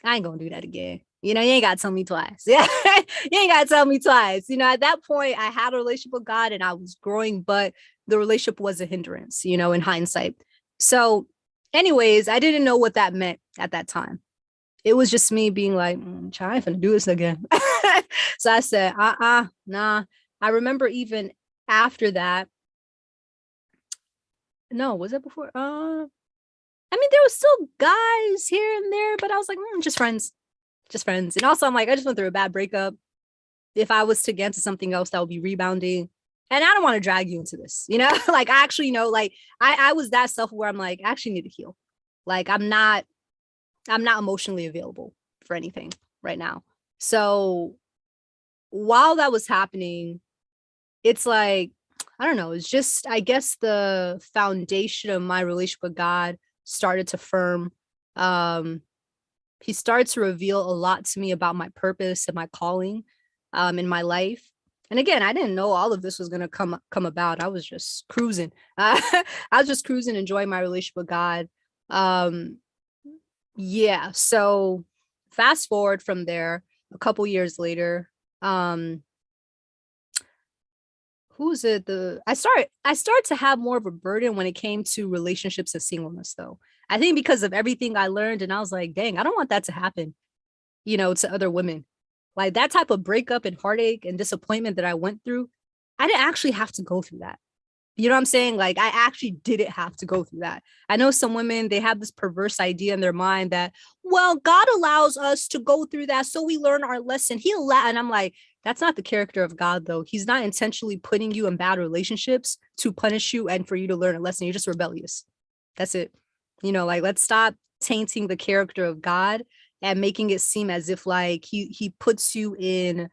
I ain't gonna do that again. You ain't gotta tell me twice. Yeah, you ain't gotta tell me twice. At that point, I had a relationship with God and I was growing, but the relationship was a hindrance, in hindsight. So anyways, I didn't know what that meant at that time. It was just me being like, I ain't finna do this again. So I said, nah. I remember even after that. No, was it before? I mean, there was still guys here and there, but I was like, just friends. And also, I'm like, I just went through a bad breakup. If I was to get into something else, that would be rebounding. And I don't want to drag you into this, like I actually like I was that self-aware. I'm like, I actually need to heal. Like I'm not emotionally available for anything right now. So while that was happening, it's like, I don't know, it's just, I guess the foundation of my relationship with God started to firm. He started to reveal a lot to me about my purpose and my calling in my life. And again, I didn't know all of this was going to come about. I was just cruising. I was just cruising, enjoying my relationship with God. Yeah. So fast forward from there, a couple years later, who's it? I started to have more of a burden when it came to relationships and singleness, though. I think because of everything I learned, and I was like, dang, I don't want that to happen, to other women. Like that type of breakup and heartache and disappointment that I went through, I didn't actually have to go through that. You know what I'm saying? Like I actually didn't have to go through that. I know some women, they have this perverse idea in their mind that, well, God allows us to go through that so we learn our lesson. And I'm like, that's not the character of God, though. He's not intentionally putting you in bad relationships to punish you and for you to learn a lesson. You're just rebellious. That's it. Like let's stop tainting the character of God and making it seem as if like he puts you in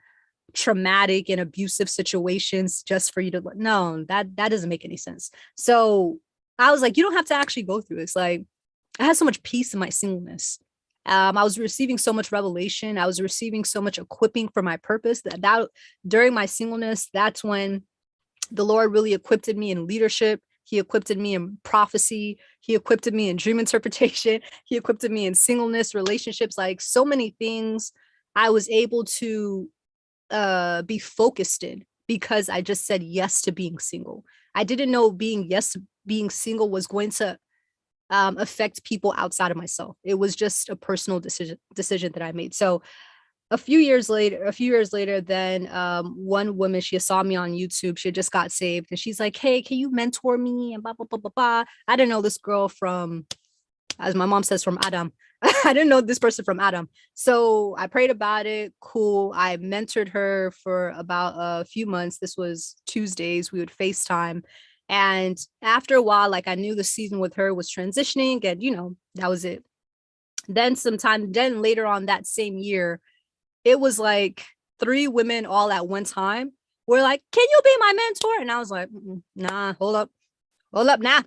traumatic and abusive situations just for you to, no, that doesn't make any sense. So I was like, you don't have to actually go through this. Like I had so much peace in my singleness. I was receiving so much revelation. I was receiving so much equipping for my purpose that during my singleness, that's when the Lord really equipped me in leadership. He equipped me in prophecy. He equipped me in dream interpretation. He equipped me in singleness, relationships, like so many things I was able to be focused in because I just said yes to being single. I didn't know being single was going to affect people outside of myself. It was just a personal decision that I made. So a few years later, then one woman, she saw me on YouTube. She just got saved, and she's like, "Hey, can you mentor me?" And blah blah blah blah blah. I didn't know this girl from, as my mom says, from Adam. I didn't know this person from Adam. So I prayed about it. Cool. I mentored her for about a few months. This was Tuesdays. We would FaceTime. And after a while, like I knew the season with her was transitioning, and that was it. Then later on that same year, it was like 3 women all at one time were like, "Can you be my mentor?" And I was like, "Nah, hold up, nah."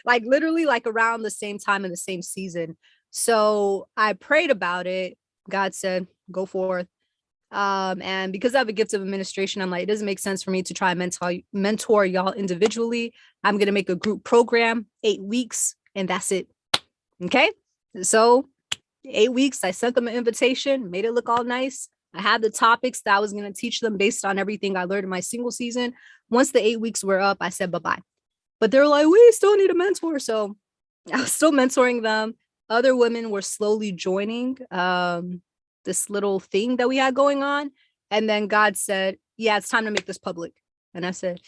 Like literally like around the same time in the same season. So I prayed about it. God said, "Go forth." And because I have a gift of administration, I'm like, it doesn't make sense for me to try and mentor y'all individually. I'm going to make a group program, 8 weeks, and that's it. Okay. So 8 weeks, I sent them an invitation, made it look all nice. I had the topics that I was going to teach them based on everything I learned in my single season. Once the 8 weeks were up, I said bye-bye. But they're like, we still need a mentor. So I was still mentoring them. Other women were slowly joining this little thing that we had going on. And then God said, yeah, it's time to make this public. And I said,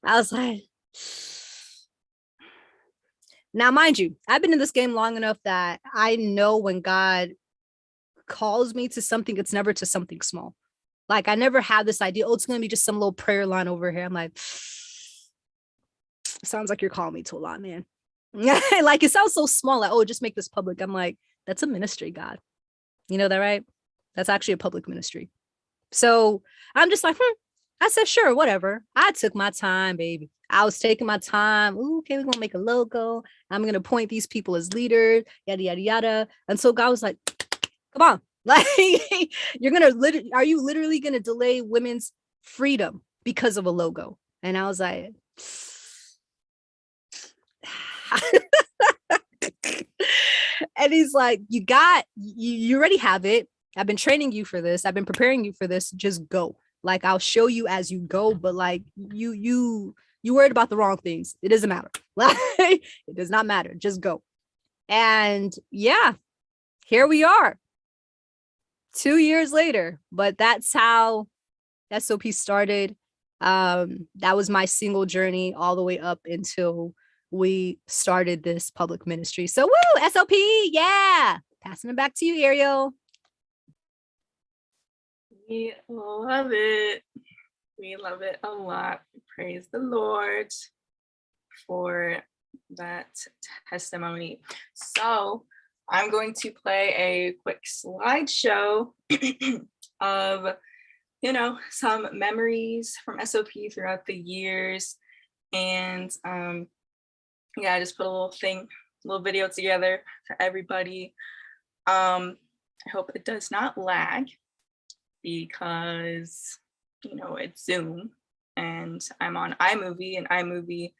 I was like, now, mind you, I've been in this game long enough that I know when God calls me to something, it's never to something small. Like I never had this idea, oh, it's going to be just some little prayer line over here. I'm like, sounds like you're calling me to a lot, man. Like it sounds so small, like, oh, just make this public. I'm like, that's a ministry, God. You know that, right? That's actually a public ministry. So I'm just like, I said, sure, whatever. I took my time, baby. I was taking my time. Ooh, okay, we're going to make a logo. I'm going to appoint these people as leaders, yada, yada, yada. And so God was like, come on. Like, are you literally going to delay women's freedom because of a logo? And I was like, and he's like, you already have it. I've been training you for this. I've been preparing you for this. Just go. Like, I'll show you as you go. But like, you worried about the wrong things. It doesn't matter. Like, it does not matter. Just go. And yeah, here we are 2 years later. But that's how SOP started. That was my single journey all the way up until we started this public ministry. So woo, SOP, yeah. Passing it back to you, Ariel. We love it. We love it a lot. Praise the Lord for that testimony. So I'm going to play a quick slideshow of, some memories from SOP throughout the years. And I just put a little video together for everybody. I hope it does not lag because, it's Zoom and I'm on iMovie, and iMovie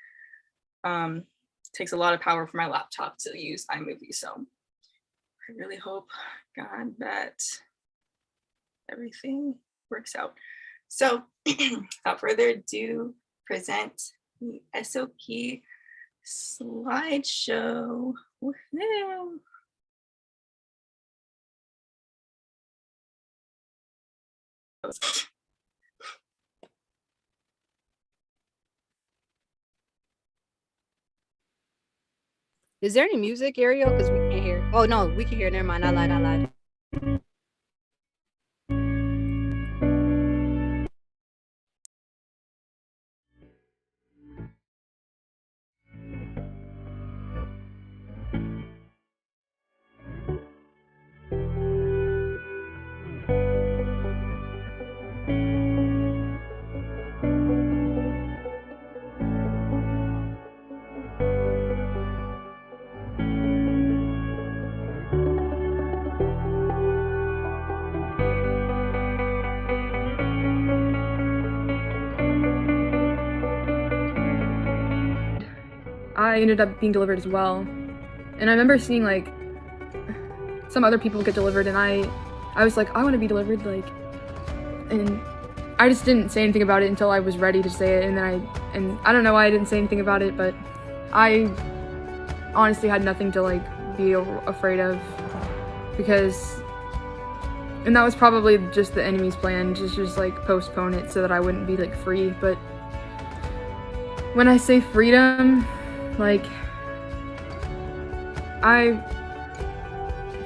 takes a lot of power from my laptop to use iMovie. So I really hope, God, that everything works out. So without further ado, present the SOP slideshow. Woohoo! Is there any music, Ariel? Because we can't hear. Oh no, we can hear. Never mind. I lied. I ended up being delivered as well. And I remember seeing like some other people get delivered, and I was like, I want to be delivered, like, and I just didn't say anything about it until I was ready to say it. And then I don't know why I didn't say anything about it, but I honestly had nothing to like be afraid of, and that was probably just the enemy's plan, just like postpone it so that I wouldn't be like free. But when I say freedom, like, I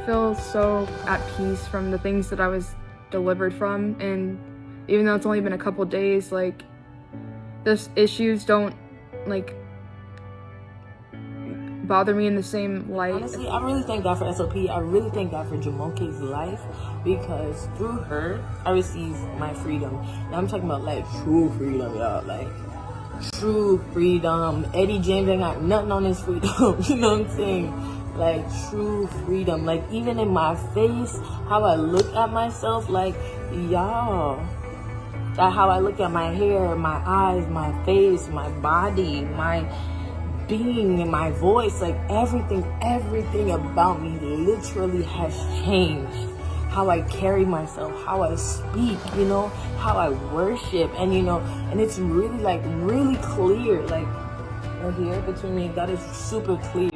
feel so at peace from the things that I was delivered from. And even though it's only been a couple days, like, those issues don't like bother me in the same light. Honestly, I really thank God for SOP. I really thank God for Jamoke's life, because through her, I received my freedom. And I'm talking about like true freedom, y'all. Like, true freedom. Eddie James ain't got nothing on his freedom. You know what I'm saying? Like, true freedom. Like, even in my face, how I look at myself, like, y'all, how I look at my hair, my eyes, my face, my body, my being, and my voice, like everything about me literally has changed. How I carry myself, how I speak, how I worship, and and it's really like really clear, like right here between me and God is super clear.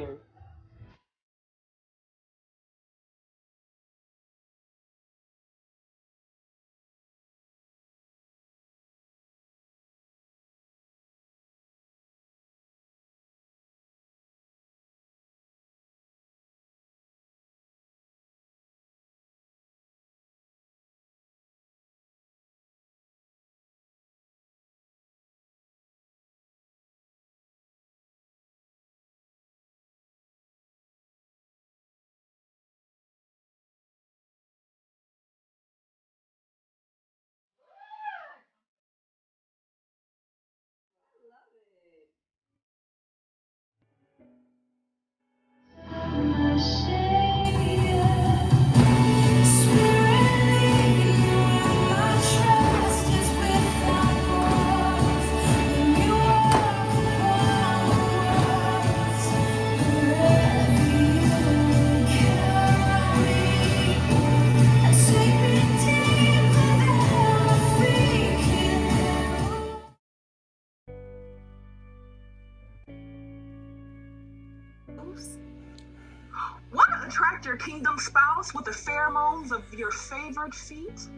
Want to attract your kingdom spouse with the pheromones of your favorite feet?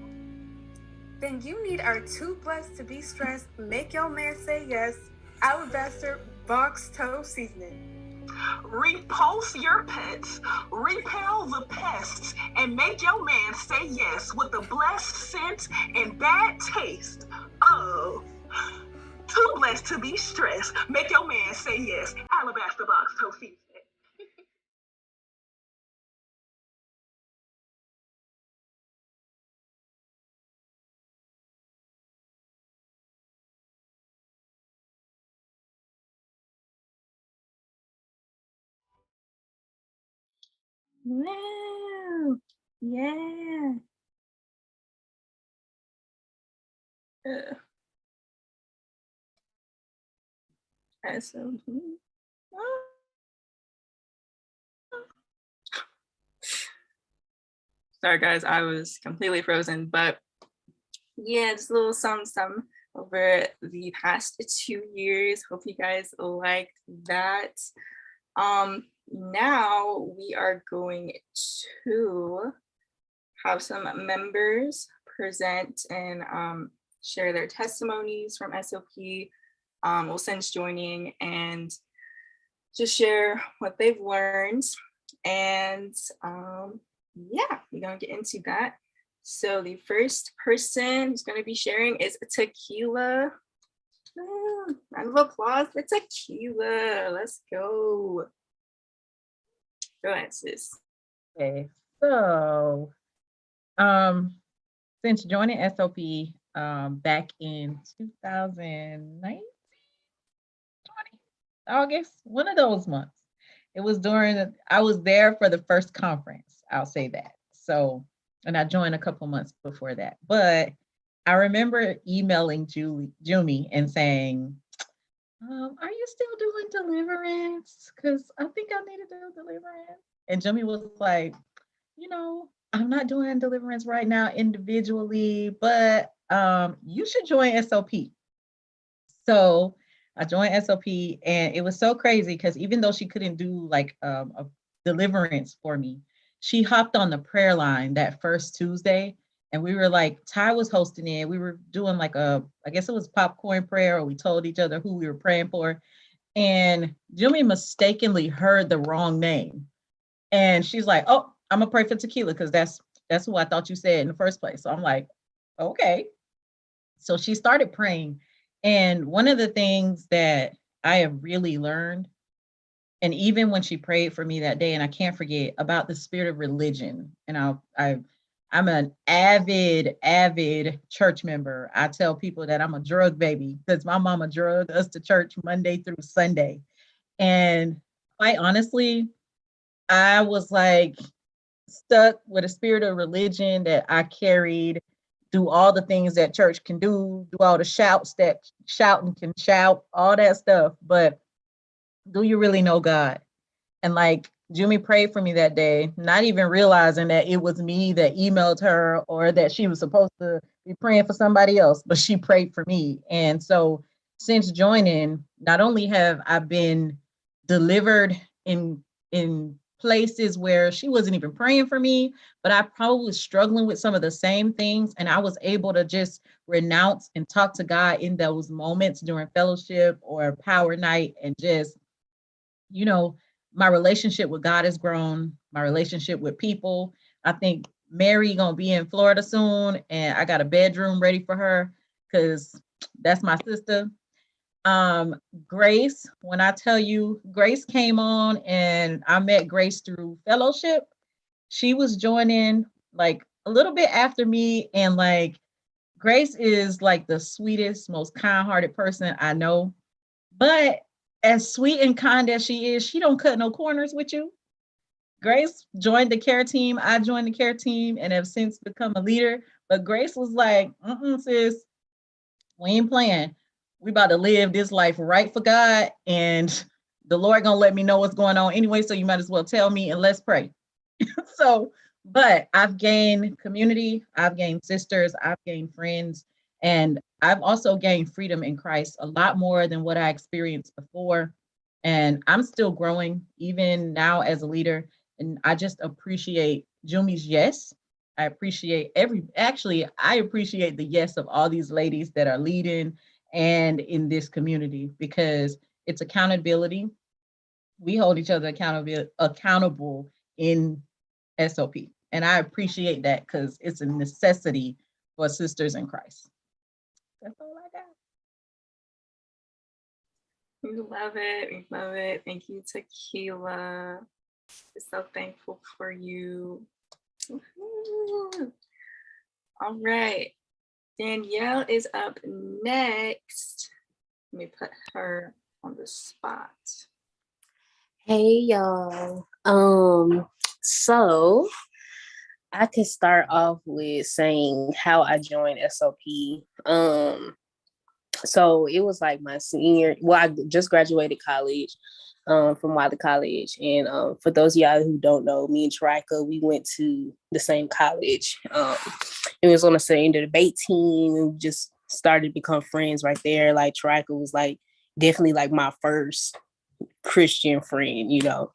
Then you need our too blessed to be stressed, make your man say yes, Alabaster Box Toe Seasoning. Repost your pets, repel the pests, and make your man say yes with the blessed scent and bad taste of too blessed to be stressed. Make your man say yes. Alabaster box toasty. Wow. Yeah. SOP. Sorry, guys, I was completely frozen, but yeah, just a little something over the past 2 years. Hope you guys liked that. Now we are going to have some members present and share their testimonies from SOP, well, since joining, and just share what they've learned. And yeah, we're gonna get into that. So the first person who's gonna be sharing is Tequila. Round of applause for Tequila. Let's go. Go ahead, sis. Okay, so since joining SOP back in 2019, August, one of those months. It was I was there for the first conference, I'll say that. So, and I joined a couple months before that. But I remember emailing Jumi and saying, are you still doing deliverance? Because I think I need to do deliverance. And Jumi was like, I'm not doing deliverance right now individually, but you should join SOP. So I joined SOP, and it was so crazy because even though she couldn't do like a deliverance for me, she hopped on the prayer line that first Tuesday, and we were like, Ty was hosting it. We were doing like I guess it was popcorn prayer, or we told each other who we were praying for. And Jimmy mistakenly heard the wrong name. And she's like, oh, I'm gonna pray for Tequila because that's who I thought you said in the first place. So I'm like, okay. So she started praying. And one of the things that I have really learned, and even when she prayed for me that day, and I can't forget about the spirit of religion. And I'm an avid church member. I tell people that I'm a drug baby because my mama drugged us to church Monday through Sunday. And quite honestly, I was like stuck with a spirit of religion that I carried, do all the things that church can do all the shouts that shouting can shout, all that stuff. But do you really know God? And like Jimmy prayed for me that day, not even realizing that it was me that emailed her or that she was supposed to be praying for somebody else, but she prayed for me. And so since joining, not only have I been delivered in places where she wasn't even praying for me, but I probably was struggling with some of the same things. And I was able to just renounce and talk to God in those moments during fellowship or power night. And just, my relationship with God has grown, my relationship with people. I think Mary gonna be in Florida soon, and I got a bedroom ready for her because that's my sister. Grace, when I tell you, Grace came on and I met Grace through fellowship. She was joining like a little bit after me, and like Grace is like the sweetest, most kind-hearted person I know. But as sweet and kind as she is, she don't cut no corners with you. Grace joined the care team. I joined the care team and have since become a leader. But Grace was like, sis, we ain't playing. We about to live this life right for God, and the Lord gonna let me know what's going on anyway, so you might as well tell me and let's pray. So, but I've gained community, I've gained sisters, I've gained friends, and I've also gained freedom in Christ a lot more than what I experienced before. And I'm still growing even now as a leader. And I just appreciate Jumi's yes. I appreciate I appreciate the yes of all these ladies that are leading and in this community, because it's accountability. we hold each other accountable in SOP. And I appreciate that because it's a necessity for sisters in Christ. That's all I got. We love it. We love it. Thank you, Tequila. We're so thankful for you. Woo-hoo. All right. Danielle is up next. Let me put her on the spot. Hey y'all. So I can start off with saying how I joined SOP. So it was like my senior, well, I just graduated college from Wiley College. And for those of y'all who don't know, me and Trika, we went to the same college. It was on the same debate team, and we just started to become friends right there. Like Trika was like definitely like my first Christian friend, you know.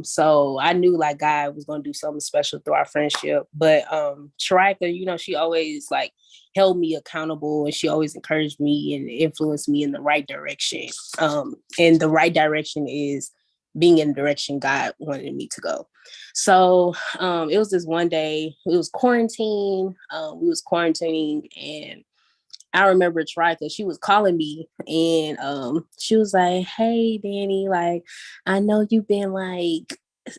So I knew like God was gonna do something special through our friendship. But Trika, you know, she always like held me accountable, and she always encouraged me and influenced me in the right direction. And the right direction is being in the direction God wanted me to go. So it was this one day, it was quarantine. We was quarantining, and I remember Trika, she was calling me, and she was like, "Hey, Danny, like, I know you've been like,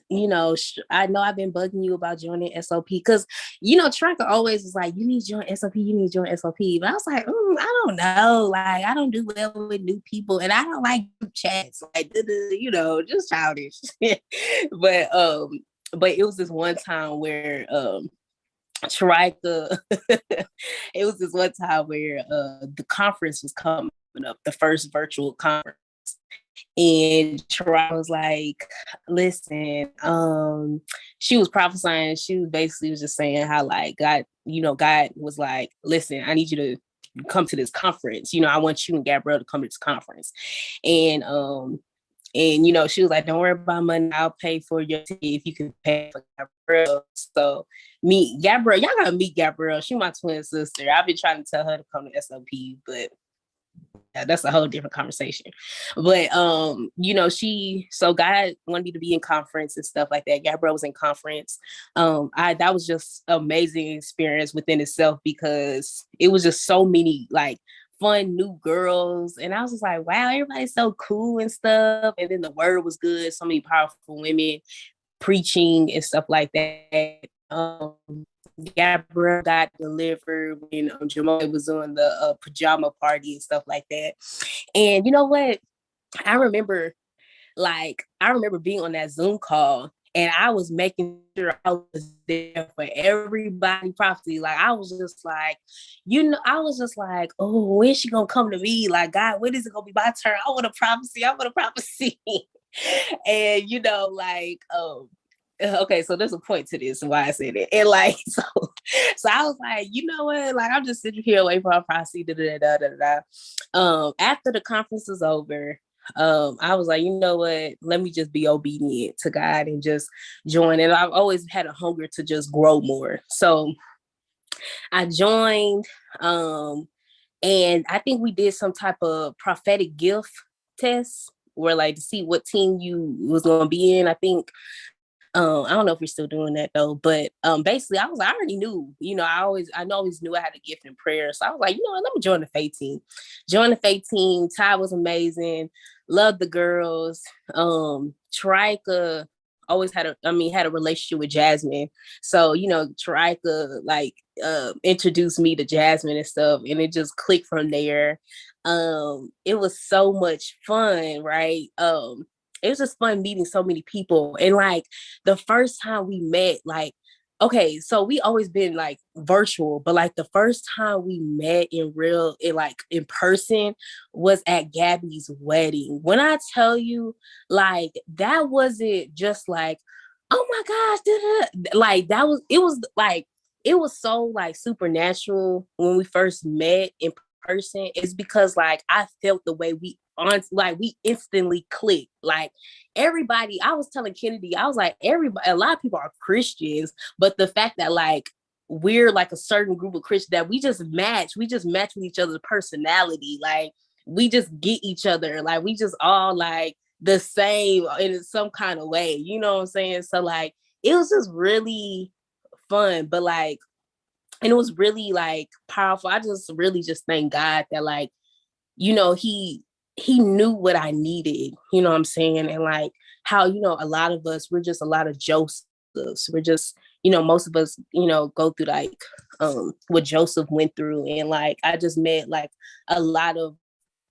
you know, I know I've been bugging you about joining SOP." Because, you know, Trika always was like, "You need to join SOP, you need to join SOP." But I was like, I don't know. Like, I don't do well with new people, and I don't like group chats. Like, you know, just childish. But it was this one time where Trika, it was this one time where the conference was coming up, the first virtual conference. And Trika was like, listen, she was prophesying. She was basically was just saying how like God, you know, God was like, listen, I need you to come to this conference. You know, I want you and Gabrielle to come to this conference. And you know, she was like, don't worry about money. I'll pay for your ticket if you can pay for Gabrielle. So meet Gabrielle. Y'all gotta meet Gabrielle. She my twin sister. I've been trying to tell her to come to SOP, but yeah, that's a whole different conversation. But you know, so God wanted me to be in conference and stuff like that. Gabrielle was in conference. That was just amazing experience within itself, because it was just so many like fun new girls, and I was just like, wow, everybody's so cool and stuff. And then the word was good, so many powerful women preaching and stuff like that. Gabrielle got delivered when Jamal was on the pajama party and stuff like that. And you know what? I remember being on that Zoom call, and I was making sure I was there for everybody prophecy. Like, I was just like, you know, I was just like, oh, when's she gonna come to me? Like, God, when is it gonna be my turn? I want a prophecy. And you know, like, okay, so there's a point to this and why I said it. And like, so I was like, you know what? Like, I'm just sitting here waiting for a prophecy. After the conference was over, I was like, you know what? Let me just be obedient to God and just join. And I've always had a hunger to just grow more. So I joined, and I think we did some type of prophetic gift test where like to see what team you was going to be in. I think I don't know if we're still doing that though, but basically I already knew, you know, I always knew I had a gift in prayer. So I was like, you know what, let me join the faith team. Ty was amazing. Loved the girls. Trika always had a relationship with Jasmine. So, you know, Trika like introduced me to Jasmine and stuff, and it just clicked from there. It was so much fun, right? It was just fun meeting so many people. And like the first time we met, like, okay, so we always been like virtual, but like the first time we met in person was at Gabby's wedding. When I tell you, like, that wasn't just like, oh my gosh, like it was so like supernatural when we first met in person. Is because like I felt the way we instantly clicked. Like everybody, I was telling Kennedy, I was like, a lot of people are Christians, but the fact that like we're like a certain group of Christians that we just match with each other's personality. Like we just get each other. Like we just all like the same in some kind of way, you know what I'm saying? So like it was just really fun, but like, and it was really like powerful. I just really just thank God that like, you know, he knew what I needed, you know what I'm saying? And like how, you know, a lot of us, we're just a lot of Josephs. We're just, you know, most of us, you know, go through like what Joseph went through. And like I just met like a lot of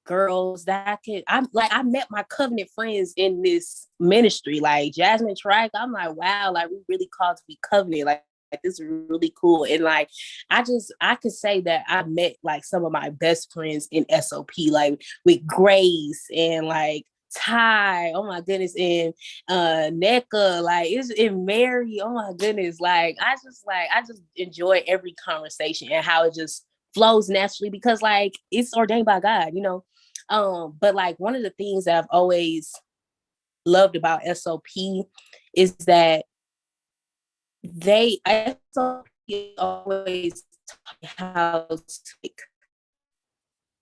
girls that I met my covenant friends in this ministry, like Jasmine Trike. I'm like, wow, like we really called to be covenant. Like this is really cool. And like I could say that I met like some of my best friends in SOP, like with Grace and like Ty, oh my goodness, and NECA, like it's in Mary, oh my goodness. Like I just enjoy every conversation and how it just flows naturally because like it's ordained by God, you know. But like one of the things that I've always loved about SOP is that SOP always taught me how to like,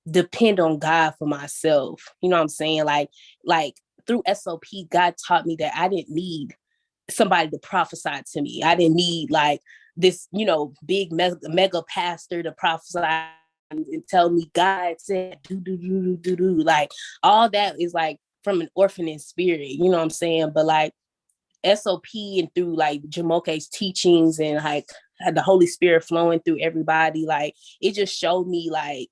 depend on God for myself. You know what I'm saying? Like through SOP, God taught me that I didn't need somebody to prophesy to me. I didn't need like this, you know, big mega pastor to prophesy and tell me God said do. Like all that is like from an orphaning spirit, you know what I'm saying? But like SOP and through like Jamoke's teachings and like the Holy Spirit flowing through everybody, like it just showed me like,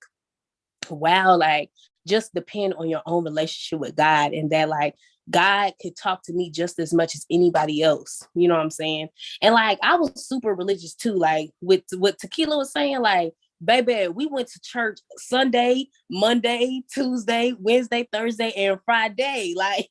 wow, like just depend on your own relationship with God, and that like God could talk to me just as much as anybody else. You know what I'm saying? And like I was super religious too, like with what Tequila was saying, like, baby, we went to church Sunday, Monday, Tuesday, Wednesday, Thursday, and Friday. Like,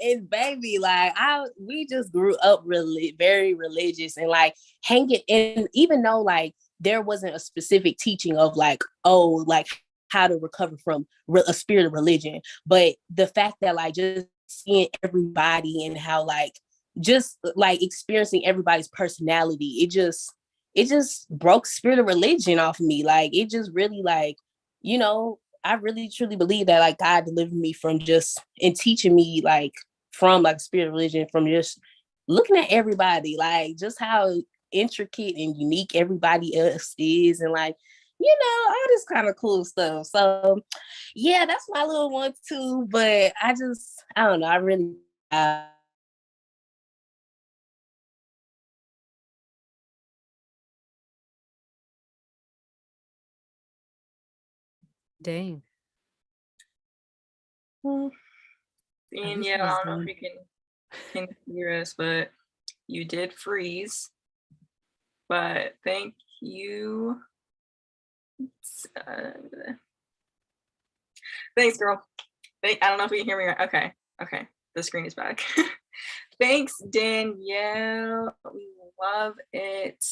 and baby, like we just grew up really very religious and like hanging. And even though like there wasn't a specific teaching of like, oh, like how to recover from a spirit of religion, but the fact that like just seeing everybody and how like just like experiencing everybody's personality, it just broke spirit of religion off of me. Like it just really like, you know, I really truly believe that like God delivered me from just and teaching me like from like spirit of religion, from just looking at everybody, like just how intricate and unique everybody else is, and like, you know, all this kind of cool stuff. So yeah, that's my little one too. But I don't know, I really Dang. Danielle, I don't know if you can hear us, but you did freeze. But thank you. Thanks, girl. I don't know if you can hear me right. Okay. The screen is back. Thanks, Danielle. We love it.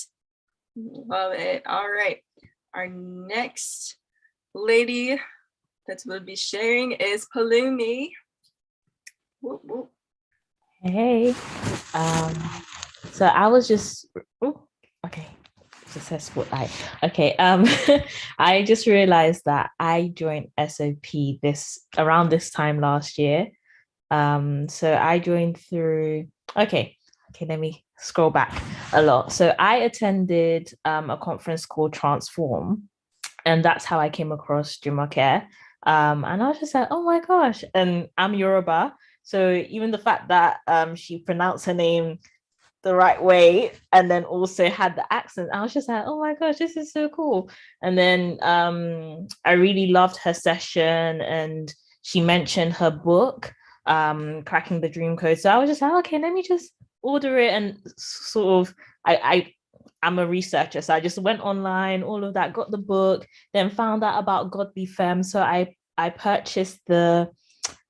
All right. Our next lady that will be sharing is Palumi. Whoop, whoop. Hey. So I was just okay. Successful. Okay. I just realized that I joined SOP around this time last year. So I joined through okay, let me scroll back a lot. So I attended a conference called Transform, and that's how I came across Jumoke. And I was just like, oh my gosh. And I'm Yoruba. So even the fact that she pronounced her name the right way and then also had the accent, I was just like, oh my gosh, this is so cool. And then I really loved her session, and she mentioned her book, Cracking the Dream Code. So I was just like, okay, let me just order it. And sort of I'm a researcher, so I just went online, all of that, got the book, then found out about Godly Femme. So I purchased the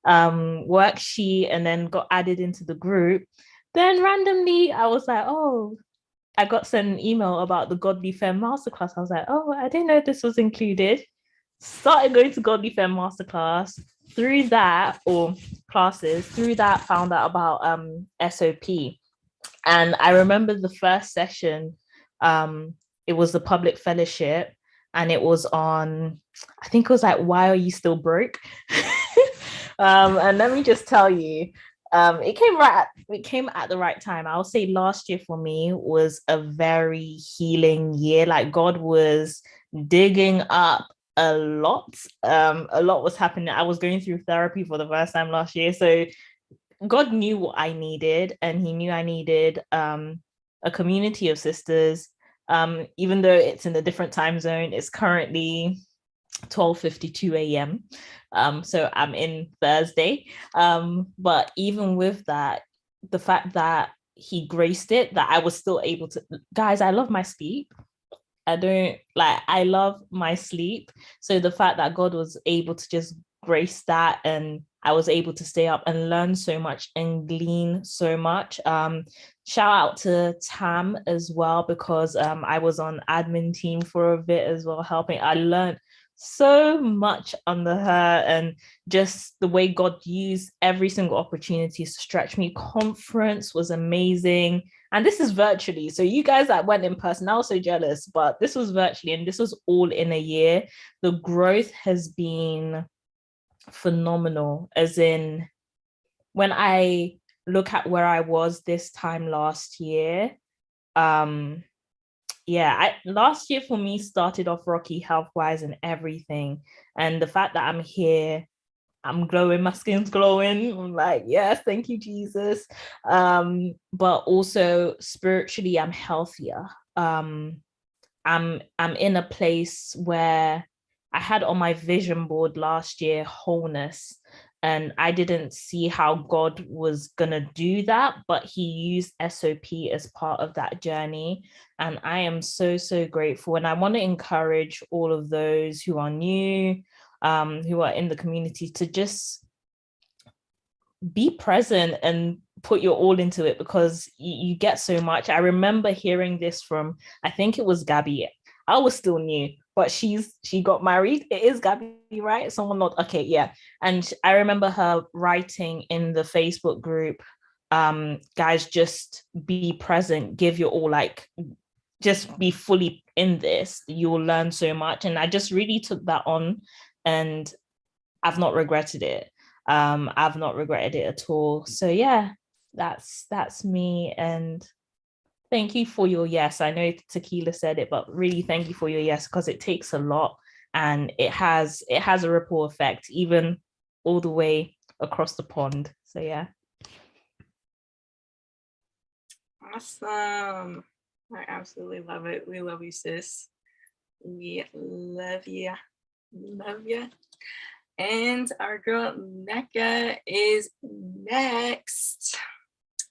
worksheet and then got added into the group. Then randomly, I was like, oh, I got sent an email about the Godly Femme Masterclass. I was like, oh, I didn't know this was included. Started going to Godly Femme Masterclass. Through that, or classes, through that, found out about SOP. And I remember the first session, it was the public fellowship, and it was on, I think it was like, why are you still broke? And let me just tell you, it came at the right time. I'll say last year for me was a very healing year. Like God was digging up a lot was happening. I was going through therapy for the first time last year, so God knew what I needed, and He knew I needed a community of sisters. Even though it's in a different time zone, it's currently 12:52 a.m. So I'm in Thursday. But even with that, the fact that He graced it, that I was still able to, guys, I love my sleep. I love my sleep. So the fact that God was able to just grace that, and I was able to stay up and learn so much and glean so much. Shout out to Tam as well, because I was on admin team for a bit as well, helping. I learned so much under her, and just the way God used every single opportunity to stretch me. Conference was amazing. And this is virtually. So you guys that went in person, I was so jealous, but this was virtually, and this was all in a year. The growth has been phenomenal. As in, when I look at where I was this time last year, last year for me started off rocky health-wise and everything. And the fact that I'm here, I'm glowing, my skin's glowing. I'm like, yes, thank you, Jesus. But also spiritually, I'm healthier. I'm in a place where I had on my vision board last year wholeness, and I didn't see how God was gonna do that, but He used SOP as part of that journey. And I am so, so grateful. And I want to encourage all of those who are new, who are in the community, to just be present and put your all into it, because you get so much. I remember hearing this from, I think it was Gabby. I was still new, but she got married. It is Gabby, right? Someone not, okay, yeah. And I remember her writing in the Facebook group, guys, just be present, give your all, like, just be fully in this. You will learn so much. And I just really took that on, and I've not regretted it. I've not regretted it at all. So yeah, that's me. And thank you for your yes. I know Tequila said it, but really thank you for your yes, because it takes a lot, and it has a ripple effect, even all the way across the pond. So yeah. Awesome. I absolutely love it. We love you, sis. We love you. Love you. And our girl Neka is next.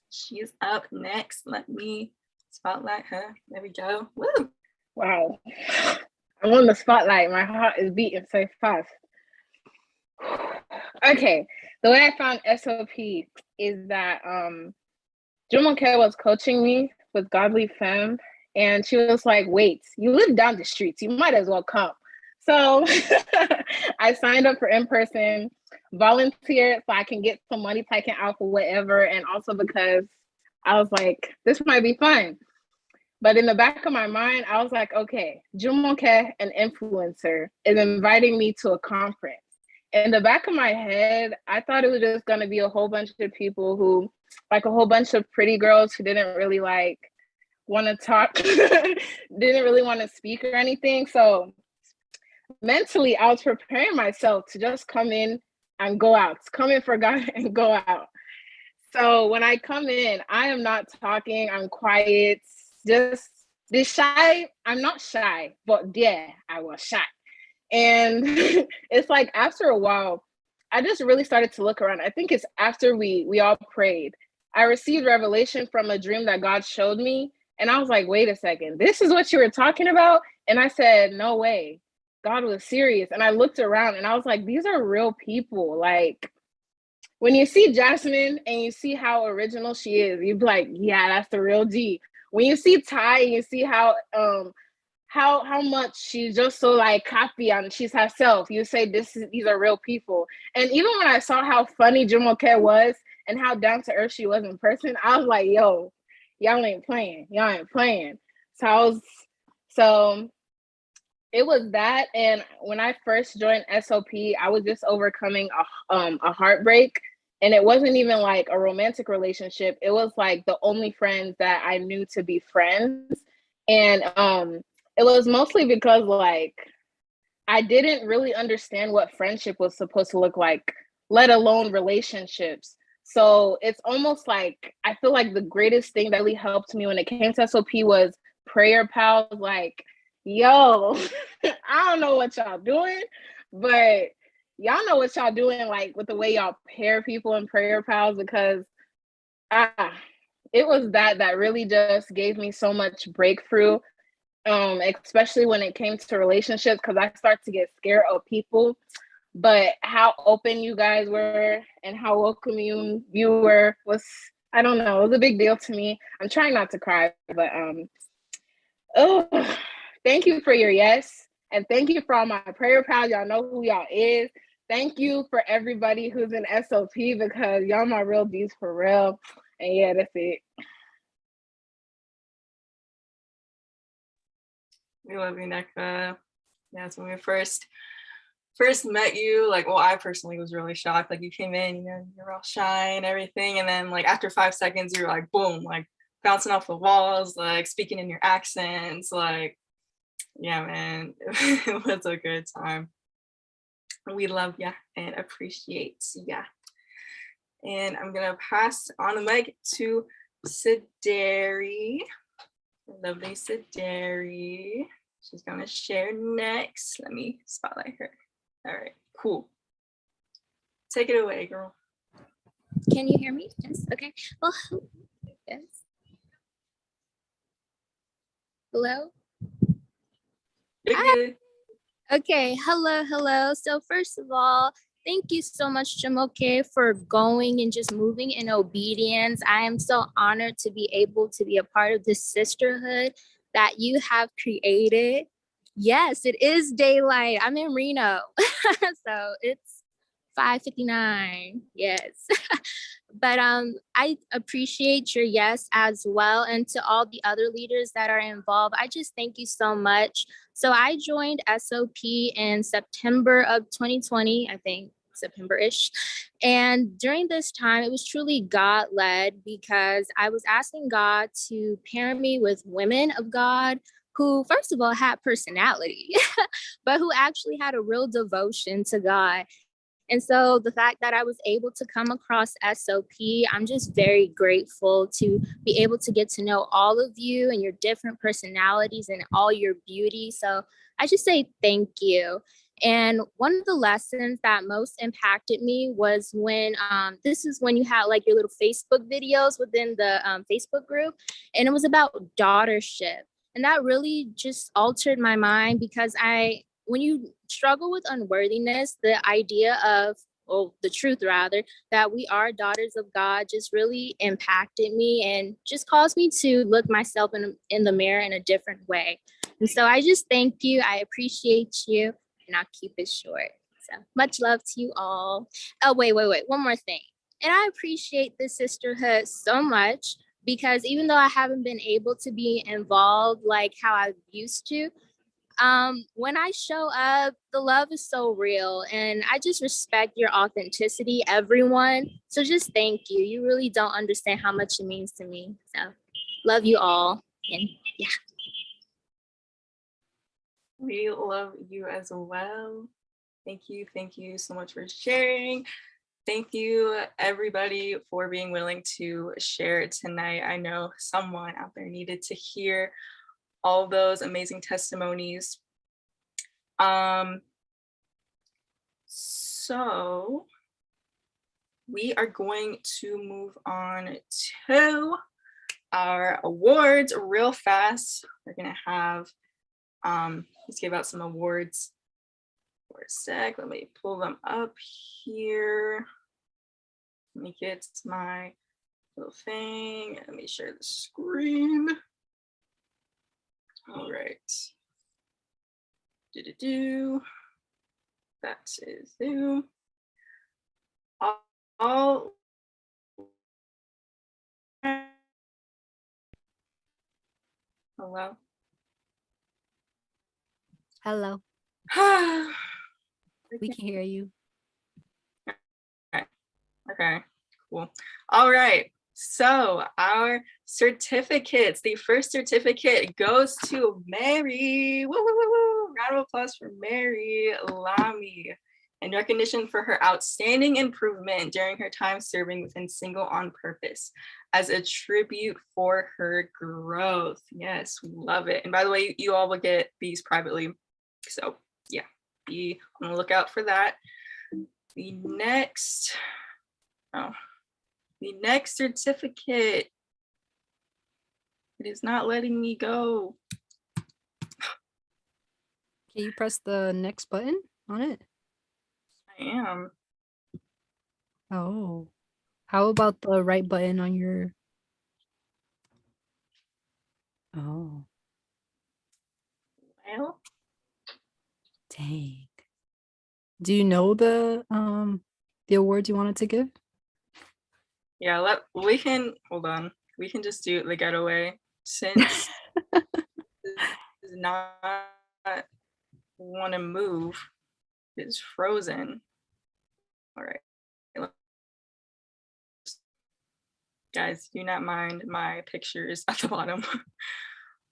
She's up next. Let me spotlight her. There we go. Woo! Wow. I'm on the spotlight. My heart is beating so fast. Okay. The way I found SOP is that Jumoke was coaching me with Godly Femme, and she was like, wait, you live down the streets. You might as well come. So I signed up for in-person, volunteered so I can get some money taken out for whatever, and also because I was like, this might be fun. But in the back of my mind, I was like, okay, Jumoke, an influencer, is inviting me to a conference. In the back of my head, I thought it was just going to be a whole bunch of people who, like a whole bunch of pretty girls who didn't really like want to talk, didn't really want to speak or anything. So mentally, I was preparing myself to just come in and go out, come in for God and go out. So when I come in, I am not talking, I'm quiet, just this shy. I'm not shy, but yeah, I was shy. And it's like after a while, I just really started to look around. I think it's after we all prayed. I received revelation from a dream that God showed me. And I was like, wait a second, this is what you were talking about? And I said, no way. God was serious. And I looked around and I was like, these are real people. Like, when you see Jasmine and you see how original she is, you'd be like, yeah, that's the real D. When you see Ty and you see how much she's just so like copy and she's herself, you say these are real people. And even when I saw how funny Jumoke was and how down to earth she was in person, I was like, yo, y'all ain't playing. So it was that, and when I first joined SOP, I was just overcoming a heartbreak, and it wasn't even like a romantic relationship. It was like the only friends that I knew to be friends, and it was mostly because like I didn't really understand what friendship was supposed to look like, let alone relationships. So it's almost like I feel like the greatest thing that really helped me when it came to SOP was prayer pals. Like, yo, I don't know what y'all doing, but y'all know what y'all doing, like with the way y'all pair people in prayer pals, because it was that really just gave me so much breakthrough, especially when it came to relationships, because I start to get scared of people. But how open you guys were and how welcoming you were was, I don't know, it was a big deal to me. I'm trying not to cry, but oh, thank you for your yes, and thank you for all my prayer pals. Y'all know who y'all is. Thank you for everybody who's in SOP, because y'all my real D's for real. And yeah, that's it. We love you, Nekka. Yes, when we first met you, like, well, I personally was really shocked. Like, you came in, you know, you're all shy and everything, and then like after 5 seconds, you're like, boom, like bouncing off the walls, like speaking in your accents, like, yeah, man, it was a good time. We love ya and appreciate ya. And I'm gonna pass on the mic to Sideri. Lovely Sideri. She's gonna share next. Let me spotlight her. All right, cool. Take it away, girl. Can you hear me? Yes. Okay. Well, yes. Hello. Hi. Okay. Hello. So first of all, thank you so much, Jamoke, for going and just moving in obedience. I am so honored to be able to be a part of this sisterhood that you have created. Yes, it is daylight. I'm in Reno. So it's 5:59. Yes. But I appreciate your yes as well. And to all the other leaders that are involved, I just thank you so much. So I joined SOP in September of 2020, I think September-ish. And during this time, it was truly God-led, because I was asking God to pair me with women of God who, first of all, had personality, but who actually had a real devotion to God. And so the fact that I was able to come across SOP, I'm just very grateful to be able to get to know all of you and your different personalities and all your beauty. So I just say thank you. And one of the lessons that most impacted me was when, this is when you had like your little Facebook videos within the Facebook group, and it was about daughtership. And that really just altered my mind, because when you struggle with unworthiness, the idea of, well, the truth rather, that we are daughters of God just really impacted me and just caused me to look myself in the mirror in a different way. And so I just thank you. I appreciate you, and I'll keep it short. So much love to you all. Oh, wait. One more thing. And I appreciate this sisterhood so much, because even though I haven't been able to be involved like how I used to, when I show up, the love is so real, and I just respect your authenticity, everyone. So just thank you. You really don't understand how much it means to me. So love you all. And yeah. We love you as well. Thank you so much for sharing. Thank you, everybody, for being willing to share tonight. I know someone out there needed to hear all those amazing testimonies. So we are going to move on to our awards real fast. We're gonna have, let's give out some awards for a sec. Let me pull them up here. Let me get my little thing. Let me share the screen. All right. That is Zoom. All hello. Hello. We can hear you. Okay, cool. All right. So our certificates, the first certificate goes to Mary. Woo, woo, woo, woo. Round of applause for Mary Lamy in recognition for her outstanding improvement during her time serving within Single on Purpose as a tribute for her growth. Yes, we love it. And by the way, you all will get these privately. So yeah, be on the lookout for that. The next certificate, it is not letting me go. Can you press the next button on it? I am. Oh. How about the right button on your... Oh. Well, dang. Do you know the awards you wanted to give? yeah, we can hold on. We can just do the getaway since does not want to move. It's frozen. All right. Guys, do not mind my pictures at the bottom.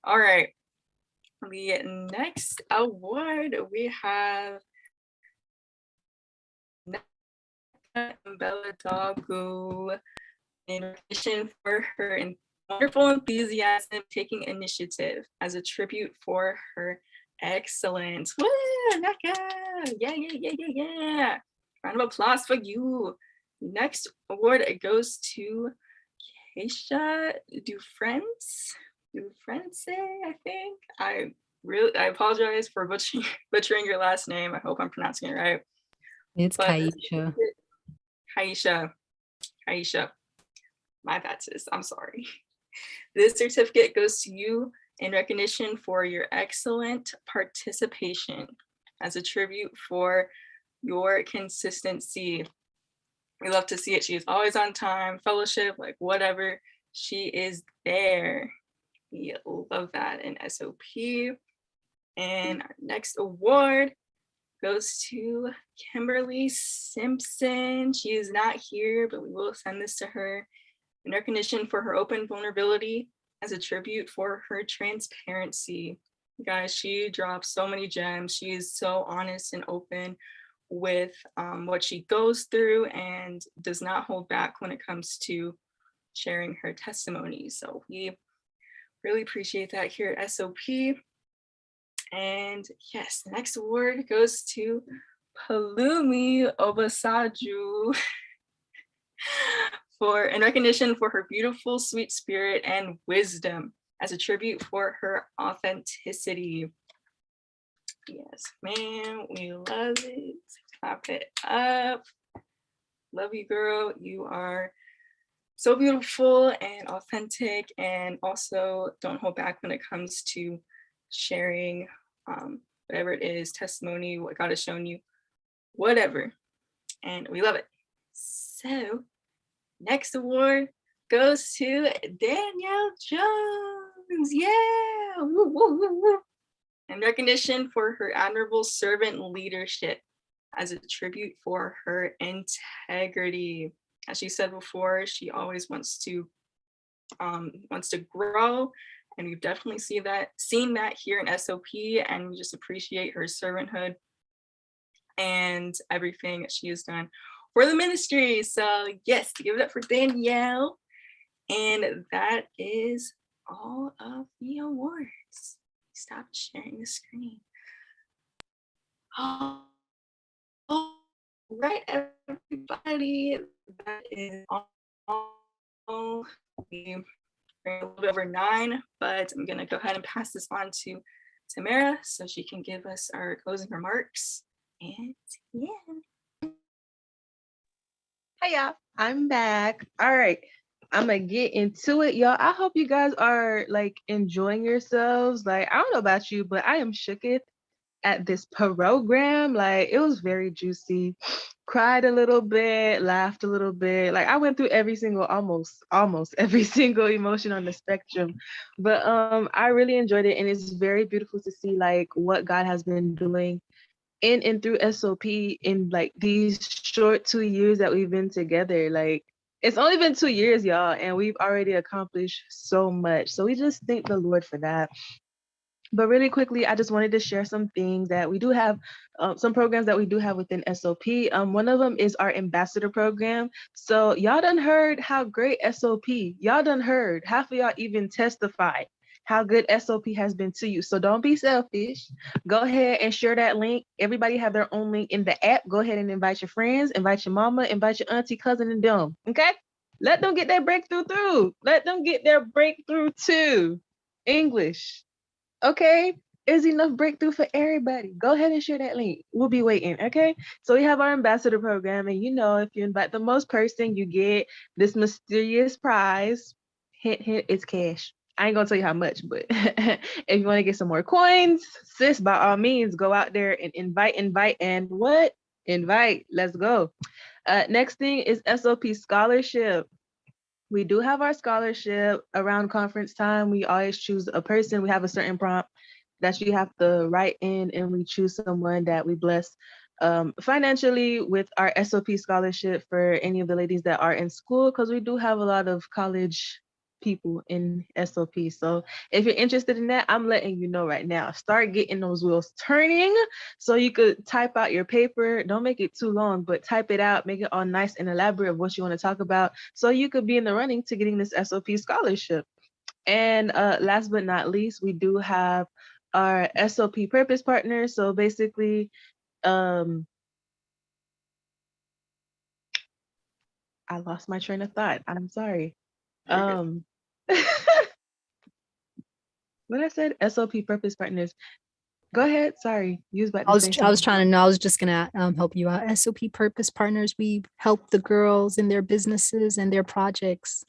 All right. The next award we have Bella Dogu in recognition for her wonderful enthusiasm taking initiative as a tribute for her excellence. Woo, Naka! Yeah. Round of applause for you. Next award goes to Keisha Dufresne, I think. I apologize for butchering your last name. I hope I'm pronouncing it right. It's Kaisha. Kaisha. My bad, sis. I'm sorry. This certificate goes to you in recognition for your excellent participation as a tribute for your consistency. We love to see it. She is always on time, fellowship, like whatever. She is there. We love that in SOP. And our next award goes to Kimberly Simpson. She is not here, but we will send this to her in recognition for her open vulnerability as a tribute for her transparency. Guys, she drops so many gems. She is so honest and open with what she goes through and does not hold back when it comes to sharing her testimony. So we really appreciate that here at SOP. And yes, the next award goes to Palumi Obasaju in recognition for her beautiful, sweet spirit and wisdom as a tribute for her authenticity. Yes, man, we love it. Clap it up. Love you, girl. You are so beautiful and authentic, and also don't hold back when it comes to sharing whatever it is, testimony, what God has shown you, whatever. And we love it. So next award goes to Danielle Jones. Yeah. Woo, woo, woo, woo. In recognition for her admirable servant leadership as a tribute for her integrity. As she said before, she always wants to grow, and we've definitely seen that here in SOP, and we just appreciate her servanthood and everything that she has done for the ministry. So yes, give it up for Danielle. And that is all of the awards. Stop sharing the screen. Oh, right, everybody. That is all. We're a little bit over 9, but I'm gonna go ahead and pass this on to Tamara so she can give us our closing remarks. And yeah. Hiya, I'm back. All right, I'm gonna get into it, y'all. I hope you guys are like enjoying yourselves. Like, I don't know about you, but I am shooketh at this program. Like, it was very juicy. Cried a little bit, laughed a little bit. Like, I went through every single, almost every single emotion on the spectrum. But I really enjoyed it, and it's very beautiful to see like what God has been doing in and through SOP in like these short 2 years that we've been together. Like, it's only been 2 years, y'all, and we've already accomplished so much. So we just thank the Lord for that. But really quickly, I just wanted to share some things that we do have, some programs that we do have within SOP. One of them is our ambassador program. So y'all done heard how great SOP, y'all done heard, half of y'all even testified how good SOP has been to you. So don't be selfish. Go ahead and share that link. Everybody have their own link in the app. Go ahead and invite your friends, invite your mama, invite your auntie, cousin, and them. Okay? Let them get their breakthrough through. Let them get their breakthrough too. English. Okay, is enough breakthrough for everybody. Go ahead and share that link. We'll be waiting. Okay, so we have our ambassador program, and you know, if you invite the most person, you get this mysterious prize. Hint, hint, it's cash. I ain't gonna tell you how much, but if you want to get some more coins, sis, by all means, go out there and invite, and what? Invite. Let's go. Next thing is SOP Scholarship. We do have our scholarship around conference time. We always choose a person. We have a certain prompt that you have to write in, and we choose someone that we bless financially with our SOP scholarship for any of the ladies that are in school, because we do have a lot of college people in SOP. So if you're interested in that, I'm letting you know right now. Start getting those wheels turning so you could type out your paper. Don't make it too long, but type it out, make it all nice and elaborate of what you want to talk about so you could be in the running to getting this SOP scholarship. And last but not least, we do have our SOP purpose partners. So basically, I lost my train of thought. I'm sorry. When I said SOP purpose partners, go ahead. Sorry, you was about to say I was something. trying to know. I was just gonna help you out. SOP Purpose Partners. We help the girls in their businesses and their projects.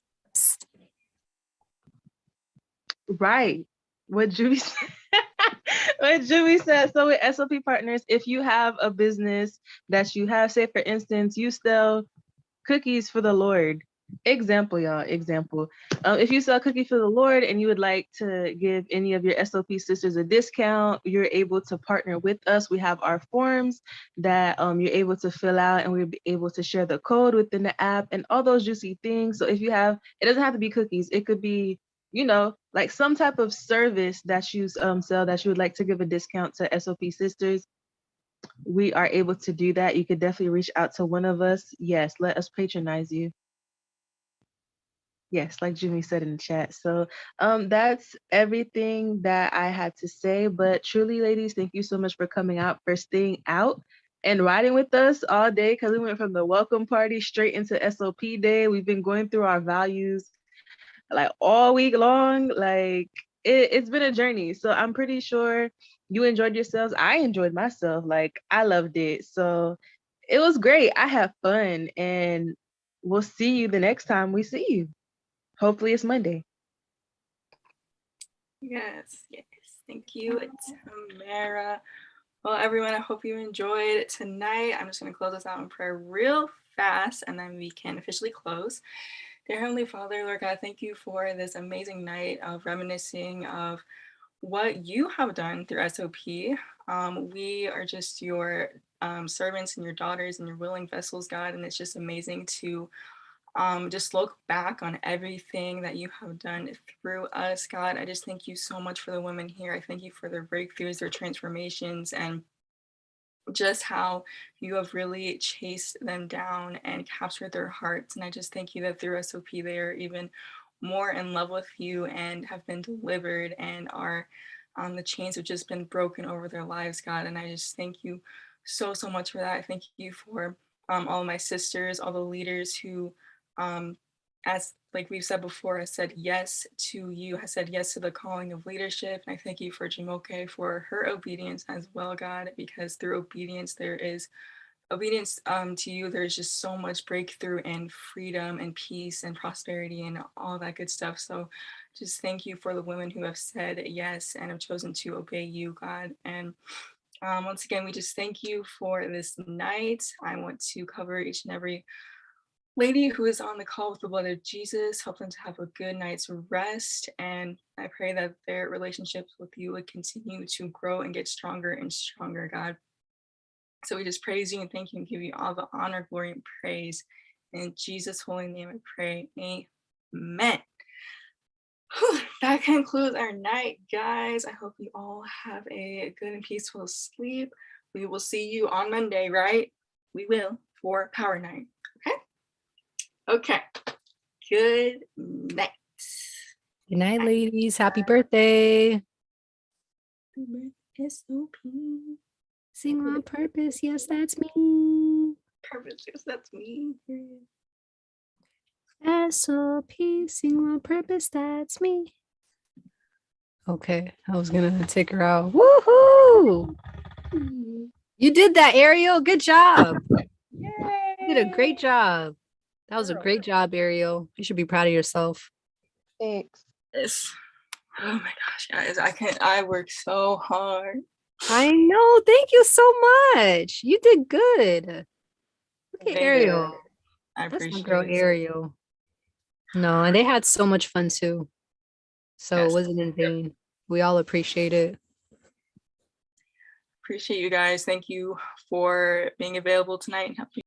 Right. What Julie said. What Julie said. So with SOP Partners, if you have a business that you have, say for instance, you sell cookies for the Lord. Example, y'all. Example. If you sell cookies for the Lord and you would like to give any of your SOP sisters a discount, you're able to partner with us. We have our forms that you're able to fill out, and we'll be able to share the code within the app and all those juicy things. So if you have, it doesn't have to be cookies. It could be, you know, like some type of service that you sell that you would like to give a discount to SOP sisters. We are able to do that. You could definitely reach out to one of us. Yes, let us patronize you. Yes, like Jimmy said in the chat. So that's everything that I had to say. But truly, ladies, thank you so much for coming out, for staying out and riding with us all day, because we went from the welcome party straight into SOP day. We've been going through our values like all week long. Like it's been a journey. So I'm pretty sure you enjoyed yourselves. I enjoyed myself. Like I loved it. So it was great. I had fun, and we'll see you the next time we see you. Hopefully it's Monday. Yes. Thank you, Tamara. Well, everyone, I hope you enjoyed tonight. I'm just going to close us out in prayer real fast, and then we can officially close. Dear Heavenly Father, Lord God, thank you for this amazing night of reminiscing of what you have done through SOP. We are just your servants and your daughters and your willing vessels, God, and it's just amazing to just look back on everything that you have done through us, God. I just thank you so much for the women here. I thank you for their breakthroughs, their transformations, and just how you have really chased them down and captured their hearts. And I just thank you that through SOP, they are even more in love with you and have been delivered, and are the chains have just been broken over their lives, God. And I just thank you so much for that. I thank you for all my sisters, all the leaders who as like we've said before, has said yes to you, has said yes to the calling of leadership. And I thank you for Jamoke for her obedience as well, God, because through obedience, there is obedience to you. There's just so much breakthrough and freedom and peace and prosperity and all that good stuff. So just thank you for the women who have said yes and have chosen to obey you, God. And Once again, we just thank you for this night. I want to cover each and every lady who is on the call with the blood of Jesus, help them to have a good night's rest. And I pray that their relationships with you would continue to grow and get stronger and stronger, God. So we just praise you and thank you and give you all the honor, glory, and praise. In Jesus' holy name I pray, amen. Whew, that concludes our night, guys. I hope you all have a good and peaceful sleep. We will see you on Monday, right? We will, for Power Night, okay? Okay. Good night. Good night, ladies. Happy birthday. SOP. Sing on purpose. Yes, that's me. Purpose. Yes, that's me. SOP. Sing on purpose. That's me. Okay. I was going to take her out. Woohoo. You did that, Ariel. Good job. Yay. You did a great job. That was a great job, Ariel. You should be proud of yourself. Thanks. Yes. Oh my gosh, guys. I work so hard. I know. Thank you so much. You did good. Look at Thank Ariel. you. I That's my appreciate girl, it. Ariel. No, and they had so much fun too. So Yes. it wasn't in vain. We all appreciate it. Appreciate you guys. Thank you for being available tonight and helping